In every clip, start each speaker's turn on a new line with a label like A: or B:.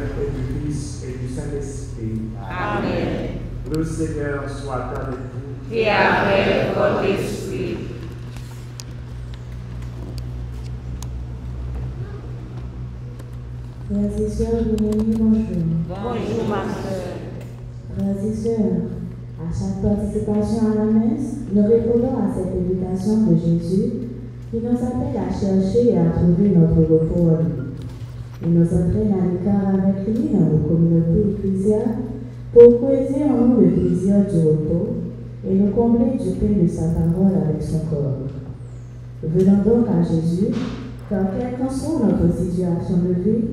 A: et du Fils et du Saint-Esprit.
B: Amen.
A: Le Seigneur soit avec vous.
B: Et avec votre esprit.
C: Frères et sœurs, bienvenue, bonjour.
B: Bonjour ma soeur.
C: Frères et sœurs, à chaque participation à la messe, nous répondons à cette invitation de Jésus qui nous appelle à chercher et à trouver notre repos en lui. Il nous entraîne à l'écart avec lui dans nos communautés ecclésiales pour creuser en nous le plaisir du repos et nous combler du pain de sa parole avec son corps. Venons donc à Jésus, car quelle qu'en soit notre situation de vie,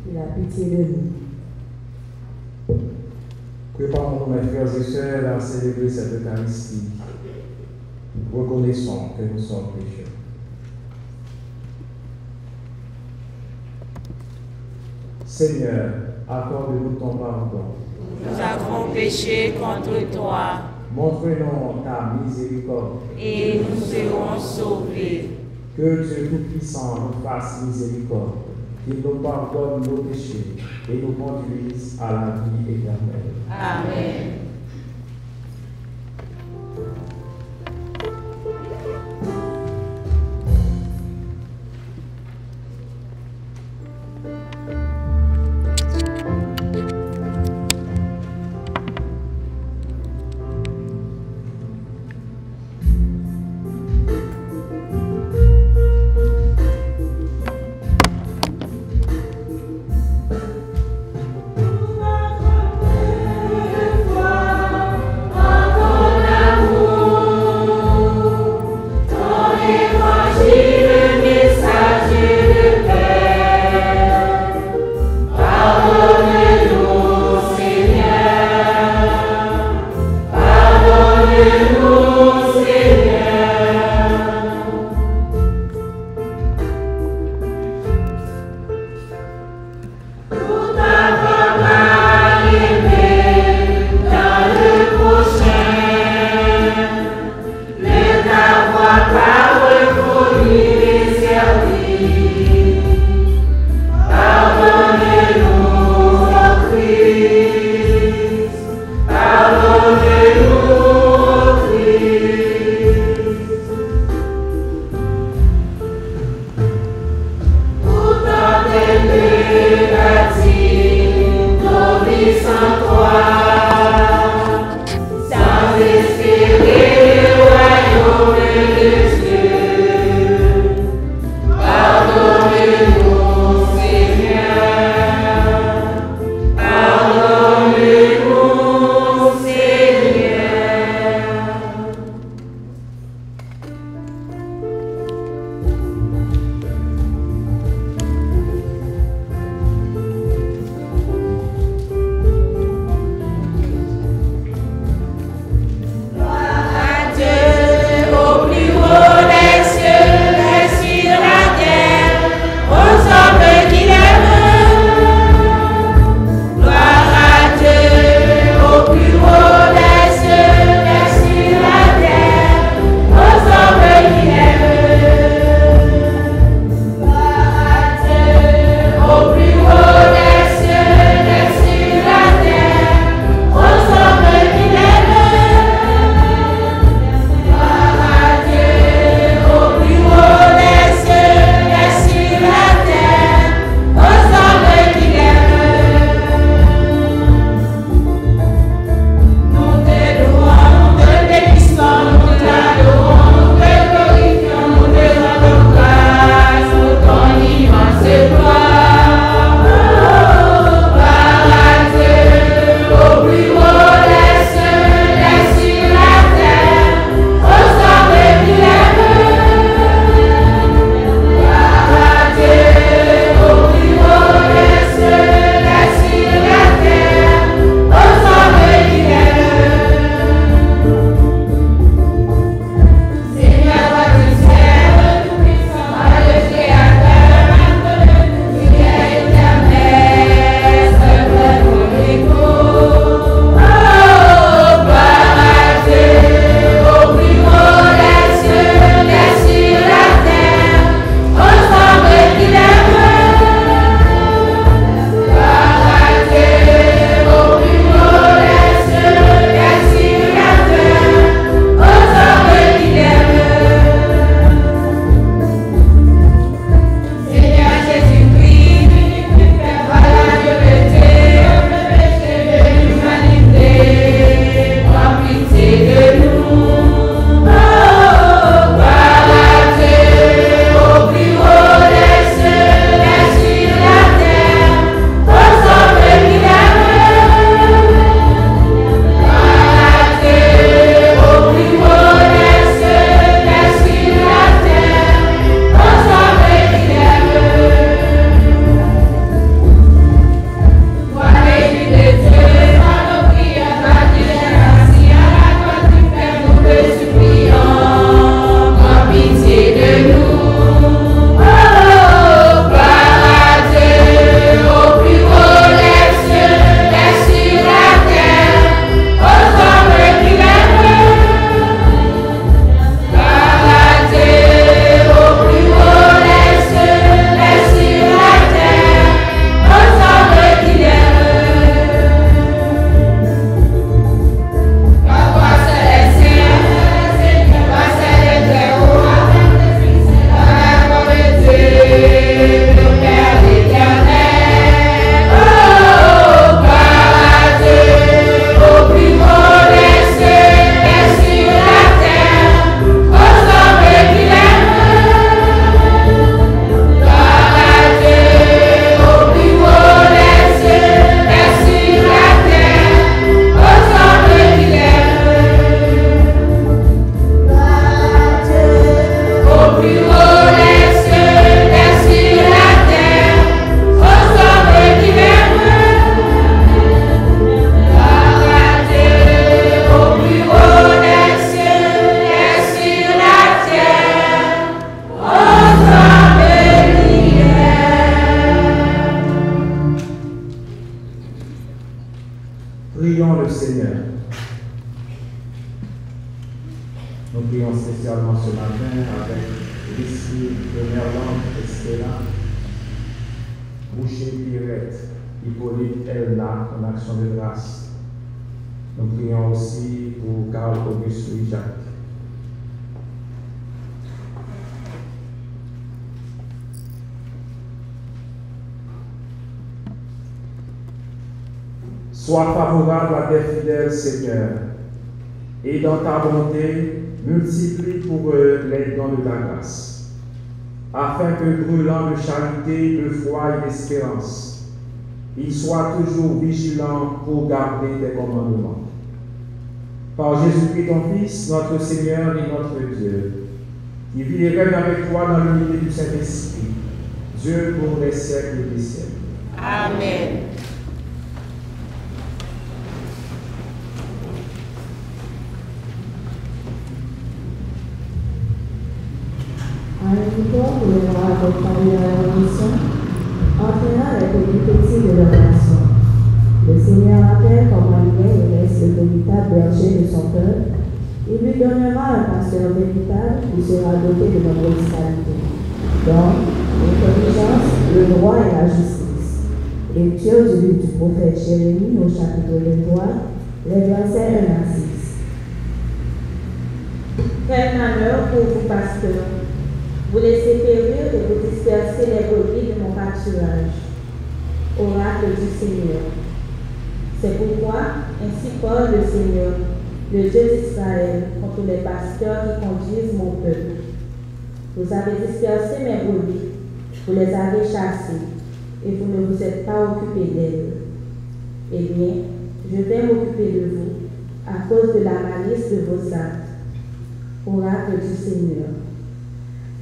C: il a pitié de nous.
A: Préparons-nous, mes frères et sœurs, à célébrer cette Eucharistie. Reconnaissons que nous sommes pécheurs. Seigneur, accorde-nous ton pardon.
B: Nous avons péché contre toi
A: Montre-nous ta miséricorde.
B: et nous serons sauvés.
A: Que Dieu Tout-Puissant nous fasse miséricorde, qu'il nous pardonne nos péchés et nous conduise à la vie éternelle.
B: Amen.
D: Foi
A: Prions le Seigneur. Nous prions spécialement ce matin avec l'esprit de Merlande, Estella, Boucher, Pirette, Hippolyte, Elna, en action de grâce. Nous prions aussi pour Carl Auguste et Jacques. Sois favorable à tes fidèles, Seigneur, et dans ta bonté, multiplie pour eux les dons de ta grâce, afin que, brûlant de charité, de foi et d'espérance, ils soient toujours vigilants pour garder tes commandements. Par Jésus-Christ, ton Fils, notre Seigneur et notre Dieu, qui vit et règne avec toi dans l'unité du Saint-Esprit, Dieu pour les siècles des siècles.
B: Amen.
C: À l'époque où le roi avait parlé à la révolution, entraîna les petits de leur nation. Le Seigneur appelle comme malgré et laisse le véritable berger de son peuple. Il lui donnera un pasteur véritable qui sera doté de nombreuses qualités, donc l'intelligence, le droit et la justice. Lecture du livre du prophète Jérémie au chapitre 23, les versets 1 à 6.
D: Quel malheur pour vous, pasteurs! Vous laissez périr et vous dispersez les brebis de mon pâturage. Oracle du Seigneur. C'est pourquoi, ainsi parle le Seigneur, le Dieu d'Israël, contre les pasteurs qui conduisent mon peuple. Vous avez dispersé mes brebis, vous les avez chassées, et vous ne vous êtes pas occupés d'elles. Eh bien, je vais m'occuper de vous, à cause de la malice de vos actes. Oracle du Seigneur.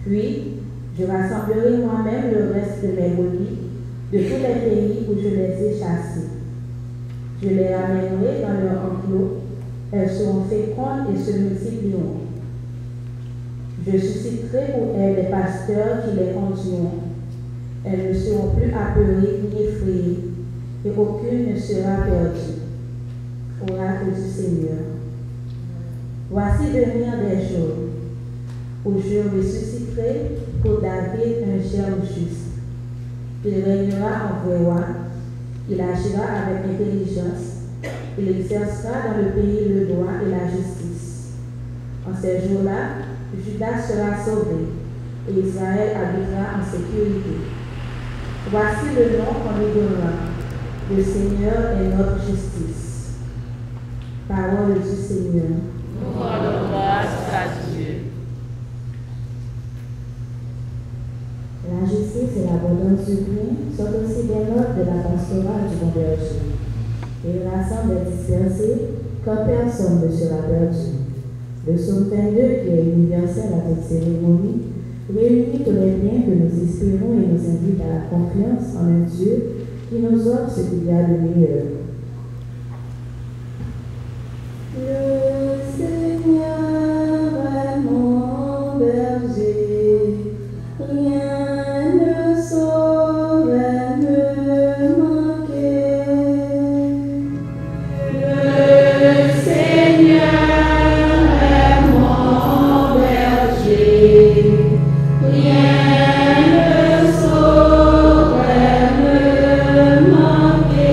D: Puis, je rassemblerai moi-même le reste de mes brebis de tous les pays où je les ai chassées. Je les ramènerai dans leur enclos, elles seront fécondes et se multiplieront. Je susciterai pour elles des pasteurs qui les conduiront. Elles ne seront plus apeurées ni effrayées, et aucune ne sera perdue. Oracle du Seigneur. Voici venir des jours où je ressusciterai pour David un germe juste. Il régnera en vrai roi, il agira avec intelligence, il exercera dans le pays le droit et la justice. En ces jours-là, Juda sera sauvé et Israël habitera en sécurité. Voici le nom qu'on lui donnera. Le Seigneur est notre justice. Parole du Seigneur.
B: Nous rendons grâce à Dieu.
C: La justice et l'abondance du bien sont aussi des notes de la pastorale du bon berger. Il rassemble les dispersés quand personne ne sera perdu. Le psaume 22, qui est universel à toute cérémonie, réunit tous les biens que nous espérons et nous invite à la confiance en un Dieu qui nous offre ce qu'il y a de meilleur. Le Seigneur est mon berger, rien ne saurait me manquer. Le Seigneur est mon berger, rien ne saurait me manquer.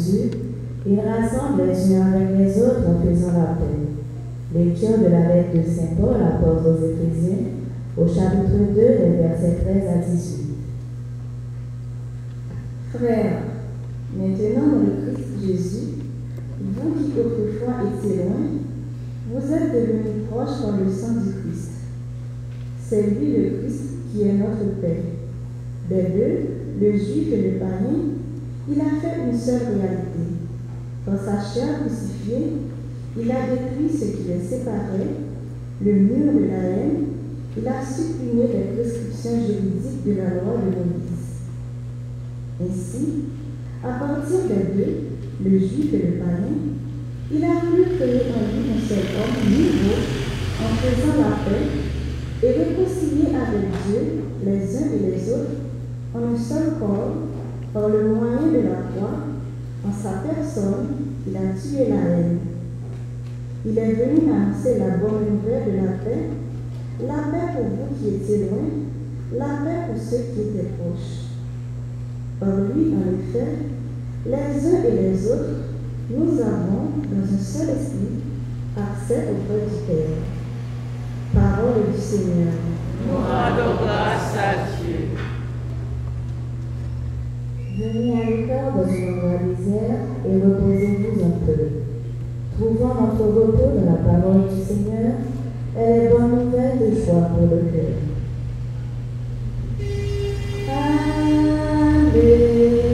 C: Jésus, ils rassemblent les uns avec les autres en faisant la paix. Lecture de la lettre de Saint Paul, apôtre aux Éphésiens, au chapitre 2, les versets 13 à 18.
D: Frères, maintenant dans le Christ Jésus, vous qui autrefois étiez loin, vous êtes devenus proches par le sang du Christ. C'est lui le Christ qui est notre paix. Des deux, le juif et le païen, il a fait une seule réalité. Dans sa chair crucifiée, il a détruit ce qui les séparait, le mur de la haine, il a supprimé les prescriptions juridiques de la loi de Moïse. Ainsi, à partir des deux, le juif et le païen, il a voulu créer en lui un seul homme nouveau en faisant la paix et réconcilier avec Dieu les uns et les autres en un seul corps par le moyen de la croix. En sa personne, il a tué la haine. Il est venu annoncer la bonne nouvelle de la paix pour vous qui étiez loin, la paix pour ceux qui étaient proches. Par lui, en effet, les uns et les autres, nous avons, dans un seul esprit, accès auprès du Père. Parole du Seigneur.
B: Nous rendons grâce à Dieu.
C: Venez à l'écart dans une endroit désert et reposez-vous un peu. Trouvons notre repos dans la parole du Seigneur et les bonnes nouvelles de joie pour le cœur. Alléluia.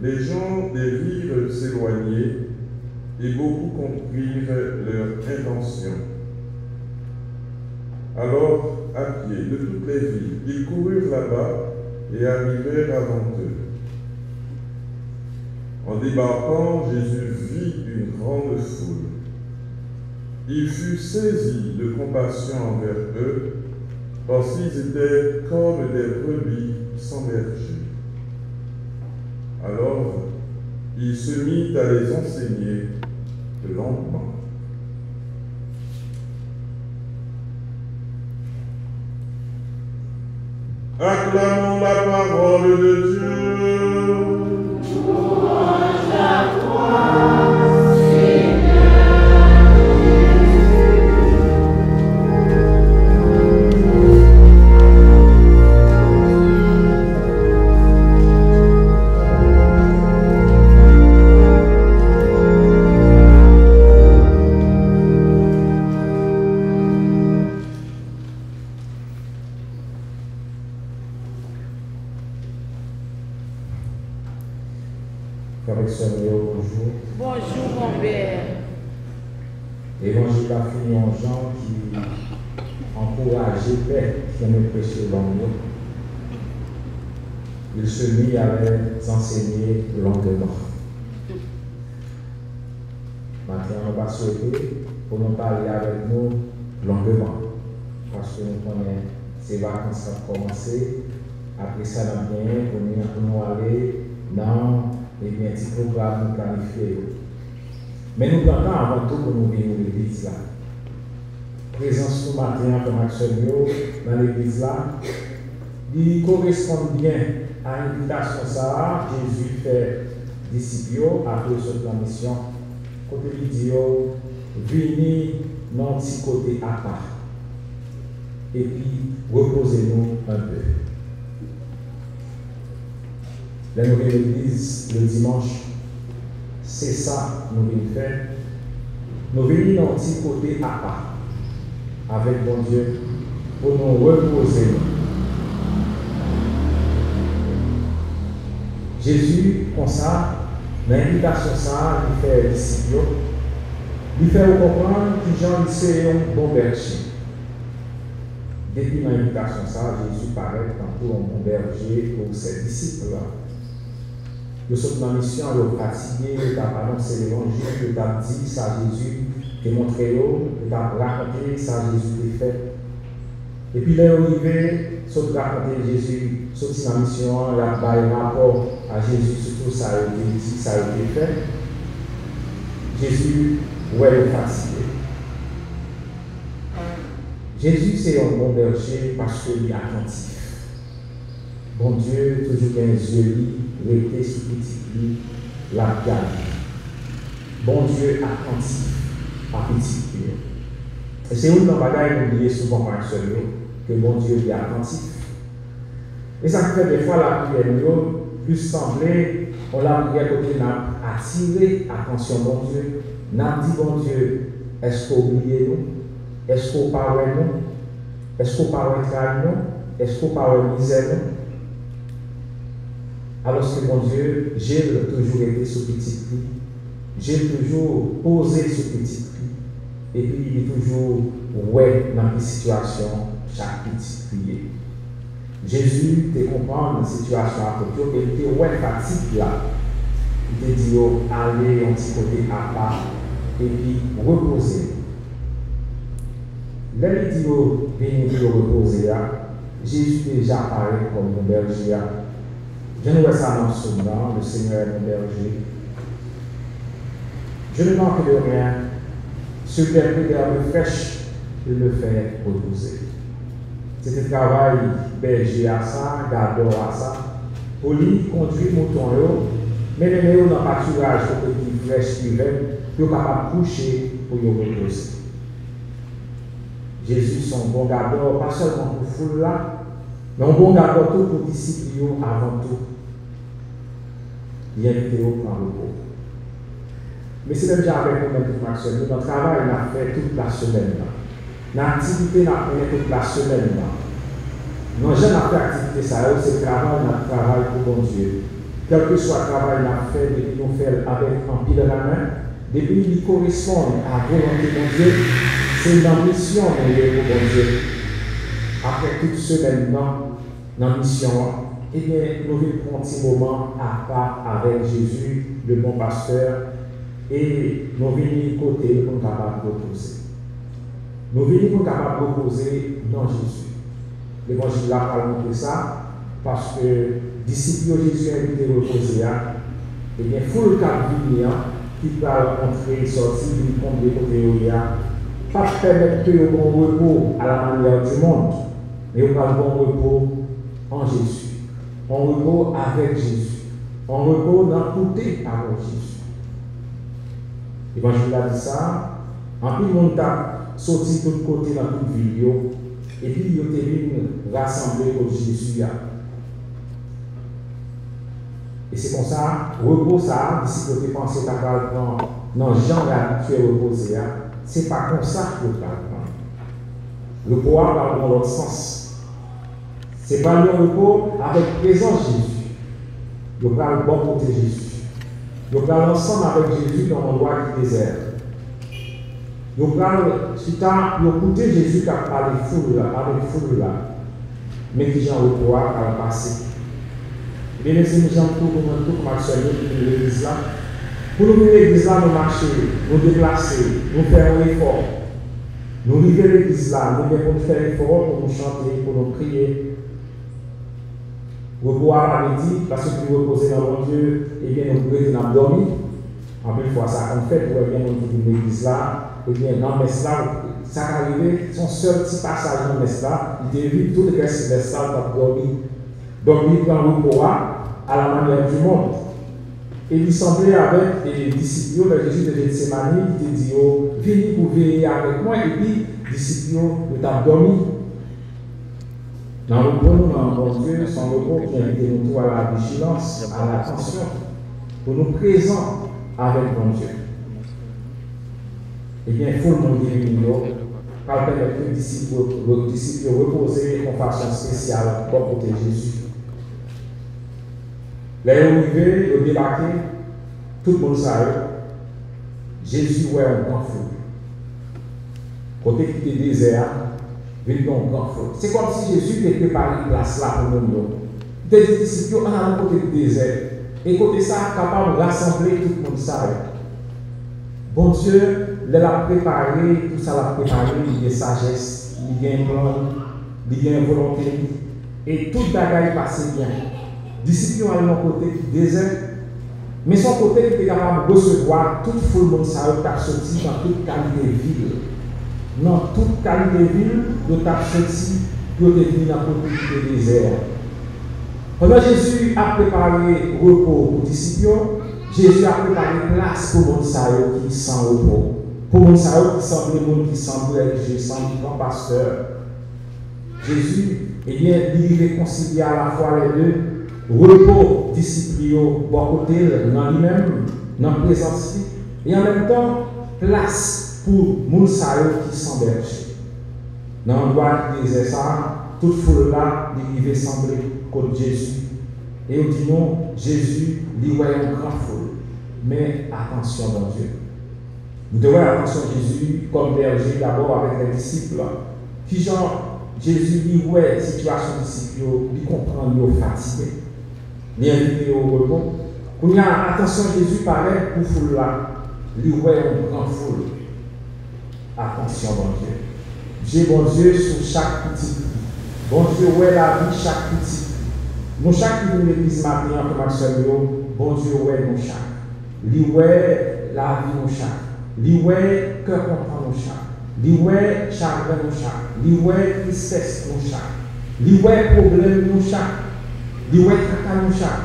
E: Les gens des villes s'éloignaient et beaucoup comprirent leur intention. Alors, à pied de toutes les villes, ils coururent là-bas et arrivèrent avant eux. En débarquant, Jésus vit une grande foule. Il fut saisi de compassion envers eux, parce qu'ils étaient comme des brebis sans berger. Alors, il se mit à les enseigner lentement. Acclamons la parole de Dieu. Louange à toi, Seigneur.
A: L'évangile a fini en Jean qui encourageait Père qui aimait prêcher longuement. Il se mit à les enseigner longuement. Maintenant, on va souhaiter pour nous parler avec nous longuement. Parce que nous connaissons ces vacances qui ont commencé. Après ça, nous bien pour nous aller dans les petits programmes planifiés. Mais nous prenons avant tout pour nous venir à l'église là. Présence ce matin comme Axelio dans l'église là, il correspond bien à l'invitation ça. Jésus fait disciples après cette mission. Côté il dit, venez dans un petit côté à part. Et puis, reposez-nous un peu. La nouvelle église, le dimanche, c'est ça que nous venons faire. Nous venons dans un petit côté à part, avec bon Dieu, pour nous reposer. Jésus, comme ça, l'invitation ça, il fait disciples, il fait comprendre que Jean c'est un bon berger. Depuis l'invitation ça, Jésus paraît tantôt un bon berger pour ses disciples. Nous sommes dans la mission, nous fatigués, nous avons annoncé l'évangile, nous avons dit ça Jésus, nous avons montré, nous avons raconté ça Jésus est fait. Et puis là, on arrivé, nous raconter Jésus, sorti dans la mission, là, rapport à Jésus, surtout ça a été dit, ça a été fait. Jésus, ouais, est fatigué. Jésus, c'est un bon berger parce qu'il est attentif. Bon Dieu, toujours bien les yeux, l'été sous petit la garde. Bon Dieu, attentif à petit pied. Et c'est où dans le bagage nous oublions souvent par seul que bon Dieu est attentif. Et ça fait des fois la prière, plus semblée, on l'a prière côté n'a attiré attention bon Dieu, n'a dit bon Dieu, est-ce qu'on oublie nous? Est-ce qu'on parle nous? Est-ce qu'on parle de nous? Est-ce qu'on parle de misère nous? Alors que mon Dieu, j'ai toujours été sous petit prix, j'ai toujours posé sous petit prix, et puis il est toujours ouais dans les situations, chaque petit prière. Jésus te comprend dans la situation à côté, et il te ouais fatigue là. Il te dit allez un petit côté à part, et puis reposer. Là, il dit venez reposer là. Jésus déjà apparaît comme mon berger. Je ne vois ça dans ce moment, le Seigneur est mon berger. Je ne manque de rien. Ce qui est d'herbe fraîche, je le fais reposer. C'est un travail berger à ça, gardeur à ça. Pour lui, conduire mouton, mais les dans le pâturage pour que les fraîches qui viennent, pour capable de coucher pour y reposer. Jésus, son bon gardeur, pas seulement pour foule là, mais un bon gardeur tout pour disciples avant tout. Il y a une théo dans le repos. Mais c'est même déjà avec nous-mêmes toute la semaine. Notre travail, on a fait toute la semaine. L'activité, on a fait toute la semaine. Non, je n'ai pas fait activité, ça, c'est le travail, on a travail pour bon Dieu. Quel que soit le travail qu'on a fait, depuis nous faire avec un pied de la main, depuis il correspond à la volonté de bon Dieu, c'est une ambition de bon Dieu. Après toute semaine, dans la mission, eh bien, nous vivons un petit moment à part avec Jésus, le bon pasteur, et nous venons côté pour nous capables de reposer. Nous venons pour capables de reposer dans Jésus. L'évangile a montré ça, parce que disciples de Jésus a été reposés, et bien, il faut le cas qui va entrer, sortir, qui compte des côtés, pas permettre que le bon repos à la manière du monde, mais on a le bon repos en Jésus. On repos avec Jésus. On repos dans toutes les paroles de Jésus. L'évangile a dit ça. En plus, on a sorti de tous côtés dans toute ville. Et puis, il a été rassemblé pour Jésus. Et c'est comme ça, repos ça, d'ici que tu penses à ta non, Jean là, tu es reposé. C'est pas comme ça que tu parles. Le repos va dans l'autre sens. C'est pas le repos avec présence Jésus. Il parle bon côté Jésus. Il parle ensemble avec Jésus dans l'endroit qui désert. Nous parlons, si tu as écouté Jésus qui a parlé foule là, mais qui j'en repos à la passer. Bien, les gens tout marcher dans l'église là. Pour nous venir l'église là, nous marcher, nous déplacer, nous faire un effort. Nous arriver à l'église là, nous devons faire un effort pour nous chanter, pour nous prier. Repos à midi, parce que nous reposer dans mon Dieu, et bien nous pouvons dormir. En plus, fois ça qu'on fait, pour bien nous venir l'église là, et bien dans le messe là, ça arrive, son seul petit passage dans le messe là, il évite tout le reste de messe là pour dormir. Donc, il prend le repos à la manière du monde. Et il semblait avec les disciples de Jésus de Gethsemane, il te dit, venez pour veiller avec moi, et puis, les disciples, ils ont dormi. Dans le repos, dans mon Dieu, son repos qui invite nous à la vigilance, à l'attention, pour nous présents avec mon Dieu. Eh bien, il faut le monde guérir, car permettre que les disciples reposer en façon spéciale pour protéger Jésus. Là, ils arrivent, ils débarquent, tout le monde savait. Jésus ouais un grand feu. Côté qui était désert, il y a un grand feu. C'est comme si Jésus était préparé une place là pour nous. Il était disciples à côté du désert. Et côté ça, capable de rassembler tout le monde savait. Bon Dieu, il a préparé, tout ça l'a préparé, il y a sagesse, il y a un plan, il y a une volonté. Et tout le bagage passait bien. Disciples allaient dans le côté du désert, mais son côté était capable de recevoir tout le monde qui a sorti dans toute qualité de ville. Dans toute qualité de ville, il a sorti pour venir dans le côté du désert. Pendant que Jésus a préparé repos aux disciples, Jésus a préparé place pour le monde qui sans repos. Pour le monde qui semble le monde qui semble Jésus, sans grand pasteur. Jésus, eh bien, il réconcilie à la fois les deux. Repos disciples bon côté dans lui-même, dans la présence, et en même temps, place pour les gens qui sont bergers. Dans l'endroit qui disait ça, toute foule là, il devait sembler contre Jésus. Et on dit non, Jésus, il voyait une grande foule. Mais attention, mon Dieu. Nous devons faire attention à Jésus comme berger d'abord avec les disciples. Qui genre, Jésus dit ouais, situation disciples, il comprend, il est fatigué. Bien invité au repos. Quand il y a attention, Jésus paraît pour foule là. Il voit une grande foule. Attention, bon Dieu. J'ai bon Dieu sur chaque petit. Bon Dieu, où est la vie chaque petit. Nous chaque qui vient de l'église matin, comme Axel, bon Dieu, où est nos chaque. Lui, où est la vie nos chaque. Lui, où est cœur content nos chaque. Lui, où est chagrin nos chaque. Lui, où est tristesse nos chaque. Lui, où est problème nos chaque. Lui, où est caca nous chaque.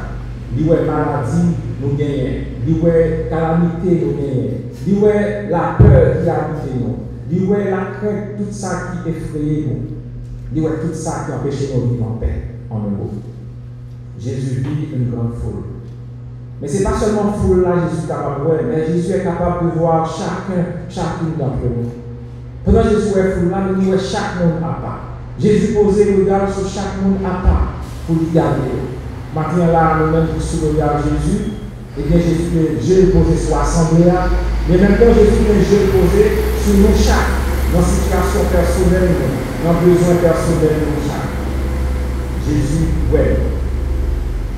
A: Lui, où est maladie nous gagnons. Lui, où est calamité nous gagnons. Lui, où est la peur qui habite nous. Lui, où est la crainte, tout ça qui effraie nous. Lui, où est tout ça qui empêche nous de vivre en paix, en un mot. Jésus vit une grande foule. Mais ce n'est pas seulement foule là, Jésus est capable de voir, mais Jésus est capable de voir chacune d'entre nous. Pendant que Jésus est foule là, il voit chaque monde à part. Jésus posait le regard sur chaque monde à part. Pour lui garder. Maintenant là, nous-mêmes qui sous le regard de Jésus, et bien Jésus que Dieu posé sur l'assemblée là, mais même temps Jésus que Dieu posé sur nous chaque, dans la situation personnelle, dans le besoin personnel de nous chaque. Jésus, ouais.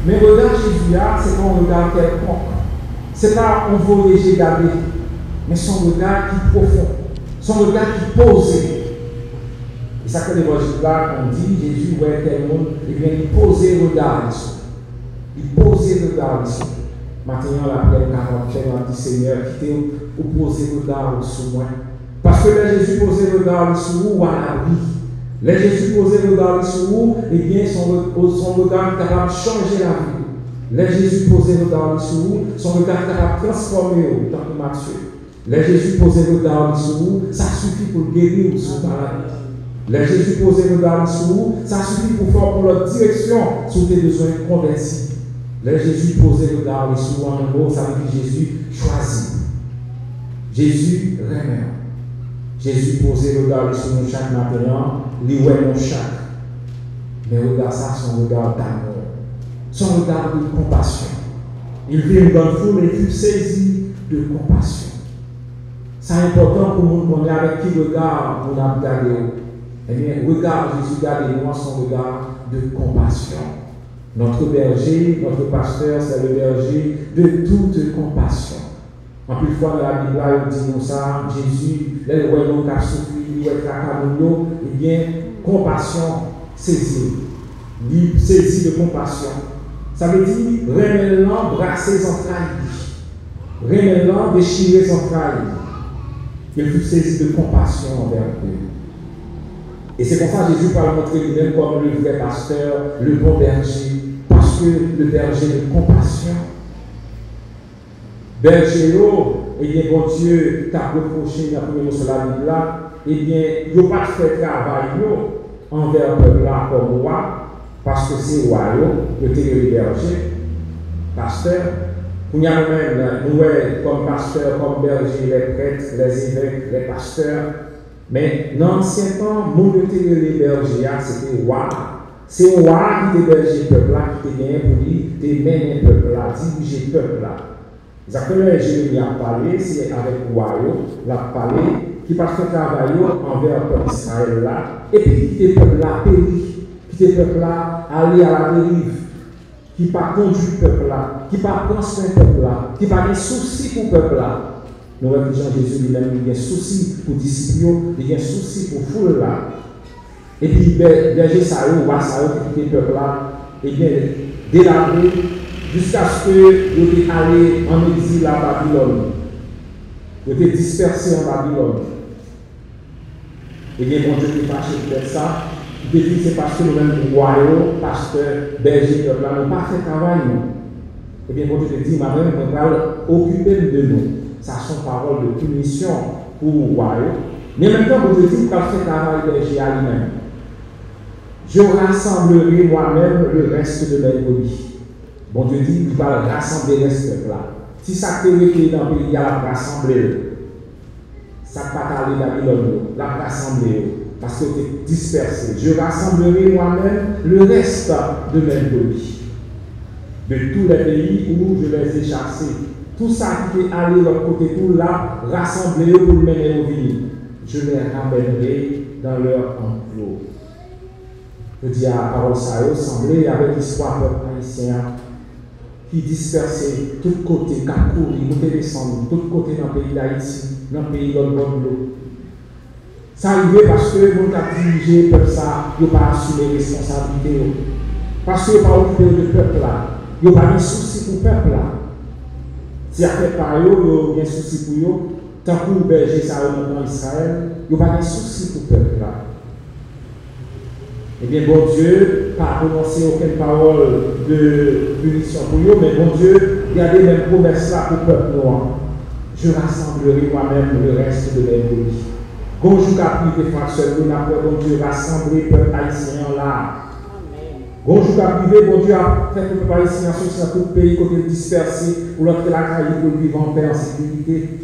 A: Mais le regard de Jésus là, c'est pas un regard quelconque. C'est pas un vol léger garder, mais son regard qui est profond, son regard qui est posé. Et ça que l'évangile là, on dit, Jésus voyait tel monde, et bien il posait le regard dessus. Il posait le regard dessus. Maintenant, après le 40, on dit Seigneur, quittez ou posez le regard sur moi. Parce que là, Jésus posait le regard sur vous à l'abri. Là, Jésus posait le regard sur vous, et bien son regard est capable de changer la vie. Là, Jésus posait le regard sur vous, son regard est capable de transformer vous, tant que Matthieu. Là, Jésus posait le regard sur vous, ça suffit pour guérir ou sur maladie. Là, Jésus posait le regard sur vous, ça suffit pour faire pour leur direction sur tes besoins convertis. Là, Jésus posait le regard sur vous en un mot, ça veut dire Jésus choisit. Jésus remet. Jésus posait le regard sur nous chaque matin, lui ouais mon chaque. Mais regarde ça, son regard d'amour, son regard de compassion. Il vit une grande foule et fut saisi de compassion. C'est important pour nous qu'on ait avec qui regard on a regardé. Eh bien, regard Jésus, regardez-nous son regard de compassion. Notre berger, notre pasteur, c'est le berger de toute compassion. En plus de fois, dans la Bible, il dit comme ça, Jésus, les royaumes qui a souffert, il eh bien, compassion saisie. Saisie de compassion. Ça veut dire, remêlant, brasser ses entrailles. Remêlant, déchirer ses entrailles. Il fut saisi de compassion envers eux. Et c'est pour ça que Jésus parle montrer lui-même comme le vrai pasteur, le bon berger, parce que le berger de compassion. Berger, eh bien, bon Dieu t'a reproché dans le premier mot sur la Bible là, eh bien, il n'a pas fait travail envers le peuple là comme roi, parce que c'est roi, le berger, pasteur. Nous avons même, nous, comme pasteurs, comme bergers, les prêtres, les évêques, les pasteurs. Mais dans l'ancien temps, nous étions les bergers, c'était roi. C'est roi qui était berger peuple là, qui était bien pour lui, qui était mener peuple là, diriger peuple là. Exactement, Jérémie a parlé, c'est avec roi, il a parlé, qui passe le travail envers le peuple d'Israël là, et puis qui était peuple là, péri, qui était peuple là, aller à la dérive, qui n'a pas conduit le peuple là, qui n'a pas prendre soin du peuple là, qui n'a pas de soucis pour le peuple là. Nous voyons que Jean-Jésus lui-même, il a des soucis pour les disciples, il a des soucis pour la foule là. Et puis, berger Saïd, roi Saïd, qui était le peuple là, et bien, délabré, jusqu'à ce qu'il ait allé en exil à Babylone. Il était dispersé en Babylone. Et bien, bon Dieu qui est fâché de ça. Il dit c'est parce que nous-mêmes, royaux, pasteurs, bergers, peuple là, n'avons pas fait travail. Et bien, bon Dieu te dit, ma-même, on va occuper de nous. Ça sont paroles de punition pour les royaux. Mais maintenant, bon Dieu dit, qu'on va faire travail berger à lui-même. Je rassemblerai moi-même le reste de mes brebis. Bon Dieu dit, il va rassembler le reste là. Si ça te réfléchit dans le pays, il va rassembler. Ça ne va pas aller dans Babylone, il va rassembler. Parce que tu es dispersé. Je rassemblerai moi-même le reste de mes brebis. De tous les pays où je les ai chassés. Tout ça qui est allé de l'autre côté, tout là, rassemblez pour le mener au ville. Je les ramènerai dans leur enclos. Je dis à la parole ça, semblé avec l'histoire peuple haïtien qui dispersé de tous côtés, qui a couru, qui descendu de tous côtés dans le pays d'Haïti, dans le pays de l'eau. Ça arrive parce que nous avons dirigé le peuple, ils n'ont pas assumé les responsabilités. Parce qu'ils n'ont pas occupé le peuple là. Ils n'ont pas de soucis pour le peuple là. Si après par eux, ils ont des soucis pour eux, tant que vous berger ça en Israël, ils n'ont pas de soucis pour le peuple là. Eh bien, bon Dieu, pas prononcé aucune parole de punition pour eux, mais bon Dieu, gardez même promesse là pour le peuple noir. Je rassemblerai moi-même le reste de mes brebis. Bonjour, capri de fractions, nous n'avons bon Dieu rassemblé le peuple haïtien là. Bonjour, capri, bon Dieu a fait que le peuple haïtien soit dans tout le pays, côté dispersé, pour l'autre la Caraïbe, pour vivre en paix, en sécurité.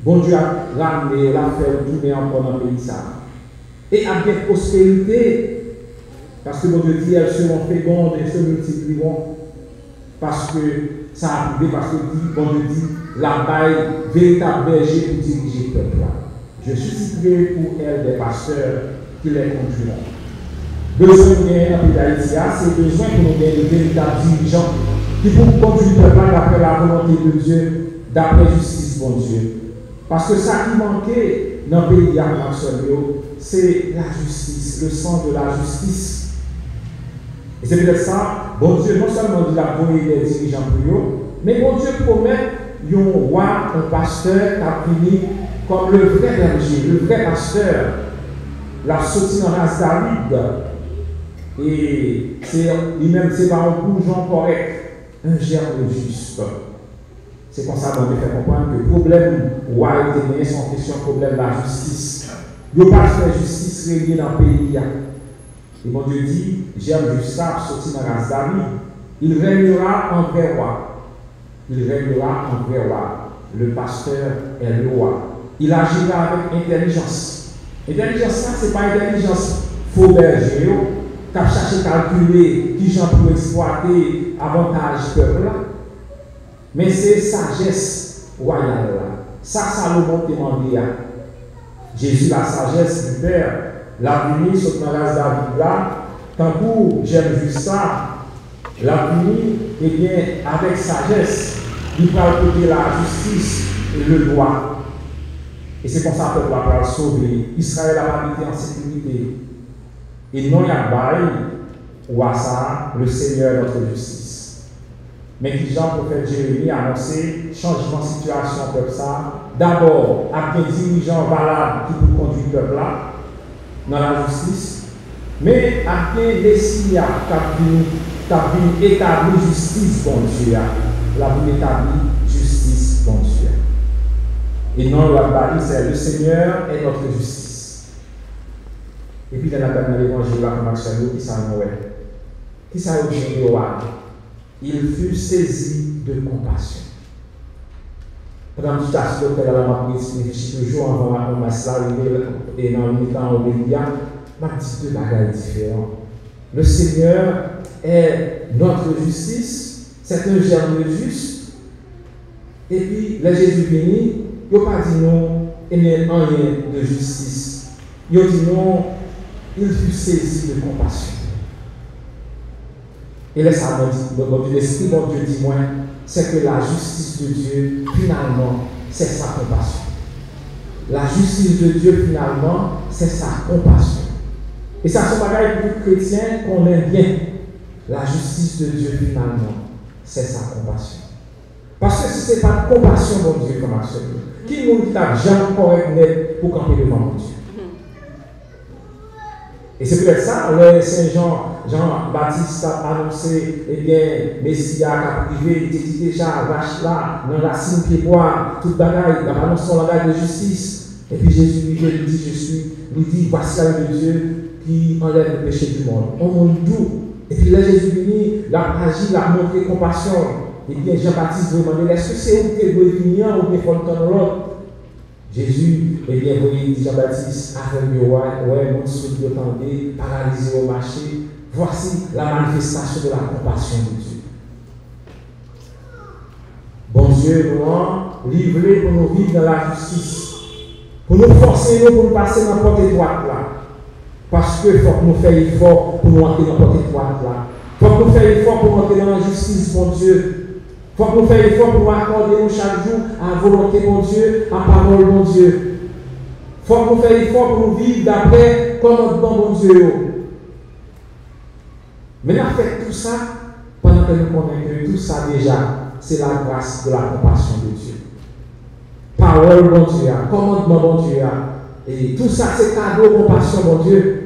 A: Bon Dieu a ramené, l'a fait tourner encore dans le pays ça. Et avec prospérité, parce que bon Dieu dit, elles seront fécondes et se multiplieront. Parce que ça a arrivé, parce que bon Dieu dit, la baille, véritable berger pour diriger le peuple. Je susciterai pour elles des pasteurs qui les conduiront. Besoin de gagner dans le pays d'Haïti, c'est besoin que nous ayons de véritables dirigeants qui pourront conduire le peuple d'après la volonté de Dieu, d'après justice, bon Dieu. Parce que ça qui manquait dans le pays d'Haïti, c'est la justice, le sens de la justice. Et c'est peut-être ça, bon Dieu non seulement dit la volonté des dirigeants pour eux, mais bon Dieu promet un roi, un pasteur qui a fini comme le vrai berger, le vrai pasteur, la sortie dans la David. Et lui-même, c'est pas un bourgeon correct, un germe juste. C'est comme ça qu'on peut faire comprendre que le problème roi et ténèbres sont question problème de la justice. Il n'y a pas de justice réglée dans le pays. Et mon Dieu dit, germe juste ça, sorti dans la David. Il régnera en vrai roi. Il régnera en vrai roi. Le pasteur est le roi. Il agira avec intelligence. Intelligence, ça, ce n'est pas intelligence faux berger, qui a cherché à calculer qui j'en peux exploiter avantage peuple là. Mais c'est sagesse royale là. Ça, Salomon demandait à Jésus, la sagesse du Père, la punie sur la race David là, tant que j'aime juste ça, la punie, eh bien, avec sagesse, il va côté la justice et le droit. Et c'est comme ça que le peuple va sauver. Israël a habité en sécurité. Et non, il y a bail ou à ça, le Seigneur notre justice. Mais qui Jean, prophète Jérémie, a annoncé changement de situation comme ça. D'abord, avec des dirigeants valables qui pour conduire le peuple là, dans la justice, mais avec des signes qui ont établi justice, bon Dieu. La vie établie justice, bon Dieu. Et non, c'est le Seigneur est notre justice. Et puis, dans l'évangile de Marcel, qui s'en est. Qui s'en est. Il fut saisi de compassion. Pendant que je suis dans la matrice, toujours avant la masse et dans le temps où il y a, ma petite deux bagages différents. Le Seigneur est notre justice, c'est un germe juste. Et puis, le Jésus béni, il n'a pas dit non, il n'y a rien de justice. Il a dit non, il fut saisi de compassion. Et là, ça m'a dit, l'Esprit, mon Dieu dit moi, c'est que la justice de Dieu, finalement, c'est sa compassion. La justice de Dieu, finalement, c'est sa compassion. Et ça, c'est pareil pour les chrétiens qu'on aime bien. La justice de Dieu, finalement, c'est sa compassion. Parce que si ce n'est pas de compassion, mon Dieu, comme Axel, qui nous dit à jamais correct net pour camper devant mon Dieu? Et c'est peut-être ça, le Saint Jean-Baptiste a annoncé, eh bien, Messia a privé, il était déjà vache là, dans la cime pied bois, toute bagaille, il a annoncé son langage de justice. Et puis Jésus lui dit, voici la de Dieu qui enlève le péché du monde. On monte tout. Et puis là, Jésus venu, l'a agi, l'a montré compassion. Et bien, Jean-Baptiste demandait, est-ce que c'est où tu es venir ou bien faut le temps de l'autre? Jésus, eh bien, vous voyez, Jean-Baptiste, aveugle, ouais, mon souffle de tendez, paralysé au marché. Voici la manifestation de la compassion de Dieu. Bon Dieu, nous livrés pour nous vivre dans la justice, pour nous forcer pour nous passer dans la porte étroite là. Parce que faut que nous fassions effort pour nous entrer dans la porte étroite là. Faut que nous fassions effort pour entrer dans la justice, mon Dieu. Faut que nous fassions effort pour nous accorder chaque jour à volonté, mon Dieu, à parole, mon Dieu. Faut que nous fassions effort pour nous vivre d'après commandement, mon Dieu. Mais nous avons fait tout ça pendant que nous connaissons que tout ça déjà, c'est la grâce de la compassion de Dieu. Parole, mon Dieu, commandement, mon Dieu. Et tout ça, c'est cadeau, compassion, mon Dieu.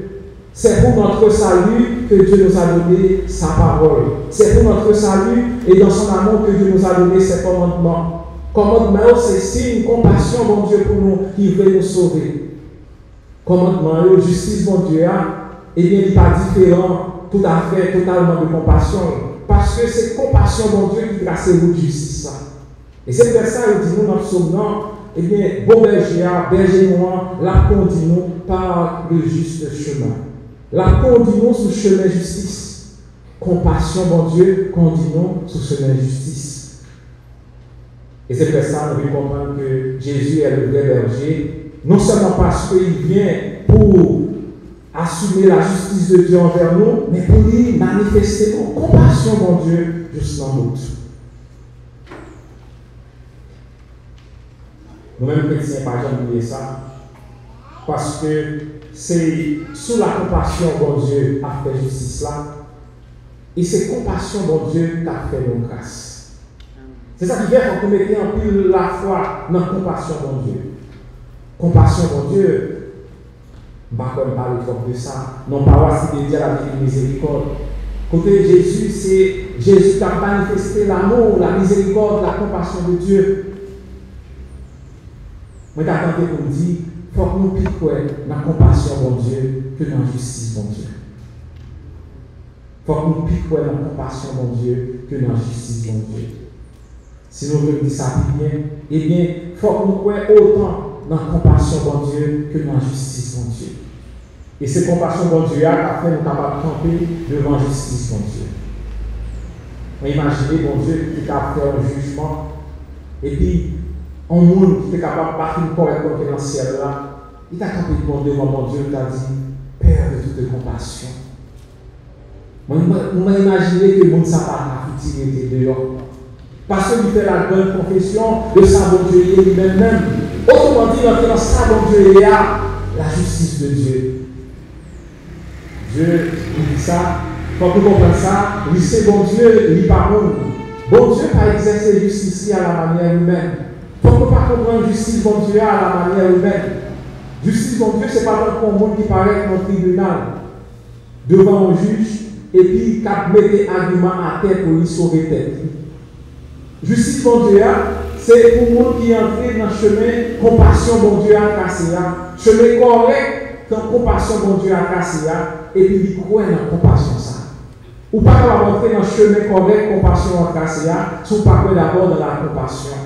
A: C'est pour notre salut que Dieu nous a donné sa parole. C'est pour notre salut et dans son amour que Dieu nous a donné ses commandements. Commandement, c'est signe, compassion, mon Dieu, pour nous qui veut nous sauver. Commandement, justice, mon Dieu, eh bien, il n'est pas différent tout à fait, totalement de compassion. Parce que c'est compassion, mon Dieu, qui trace vous de justice. Et c'est pour ça que nous, notre sauvement, eh bien, bon berger, berger noir, la conduisons par le juste chemin. La conduisons sous chemin de justice. Compassion, mon Dieu, conduisons sous chemin de justice. Et c'est pour ça que nous devons comprendre que Jésus est le vrai berger, non seulement parce qu'il vient pour assumer la justice de Dieu envers nous, mais pour lui manifester nos compassion, mon Dieu, jusqu'en nous. Nous-mêmes, chrétiens, par exemple, oublier ça. Parce que c'est sous la compassion, mon Dieu, a fait justice là. Et c'est compassion, mon Dieu, qui a fait nos grâces. C'est ça qui fait qu'on mette en pile la foi dans la compassion, mon Dieu. Compassion, mon Dieu. Je ne vais pas parler trop de ça. Non, pas si de Dieu la miséricorde. Côté Jésus, c'est Jésus qui a manifesté l'amour, la miséricorde, la compassion de Dieu. Moi, j'attendais pour me dire, il faut que nous piquions dans la compassion, mon Dieu, que dans la justice, mon Dieu. Il faut que nous piquions dans la compassion, mon Dieu, que dans la justice, mon Dieu. Si nous voulons dire ça bien, eh bien, il faut que nous croyons autant dans la compassion, mon Dieu, que dans la justice, mon Dieu. Et cette compassion, mon Dieu, a fait nous capables de camper devant la justice, mon Dieu. Imaginez, mon Dieu, qui a fait un jugement, et puis, un monde qui est capable de battre correctement dans le ciel là, il t'a capable de demander, mon Dieu, il t'a dit, Père de toute compassion. Moi, imaginé que le monde n'a pas tiré dehors. Parce qu'il fait la bonne confession de sa bon Dieu lui-même. Autrement dit, dans sa bon Dieu, il y a la justice de Dieu. Dieu dit ça, quand vous comprenez ça, il c'est bon Dieu, il n'est pas bon. Bon Dieu n'a pas exercé justice à la manière humaine. Il ne faut pas comprendre justice bon Dieu à la manière humaine. Justice bon Dieu, ce n'est pas un monde qui paraît dans le tribunal, devant un juge, et puis qui met des arguments à terre pour lui sauver tête. Justice bon Dieu, c'est pour le monde qui est entré dans le chemin, compassion bon Dieu à casser, chemin correct, quand compassion bon Dieu à casser, et puis il croit dans la compassion ça. Ou pas rentrer dans le chemin correct, compassion à casser, si vous ne pas d'abord dans la compassion.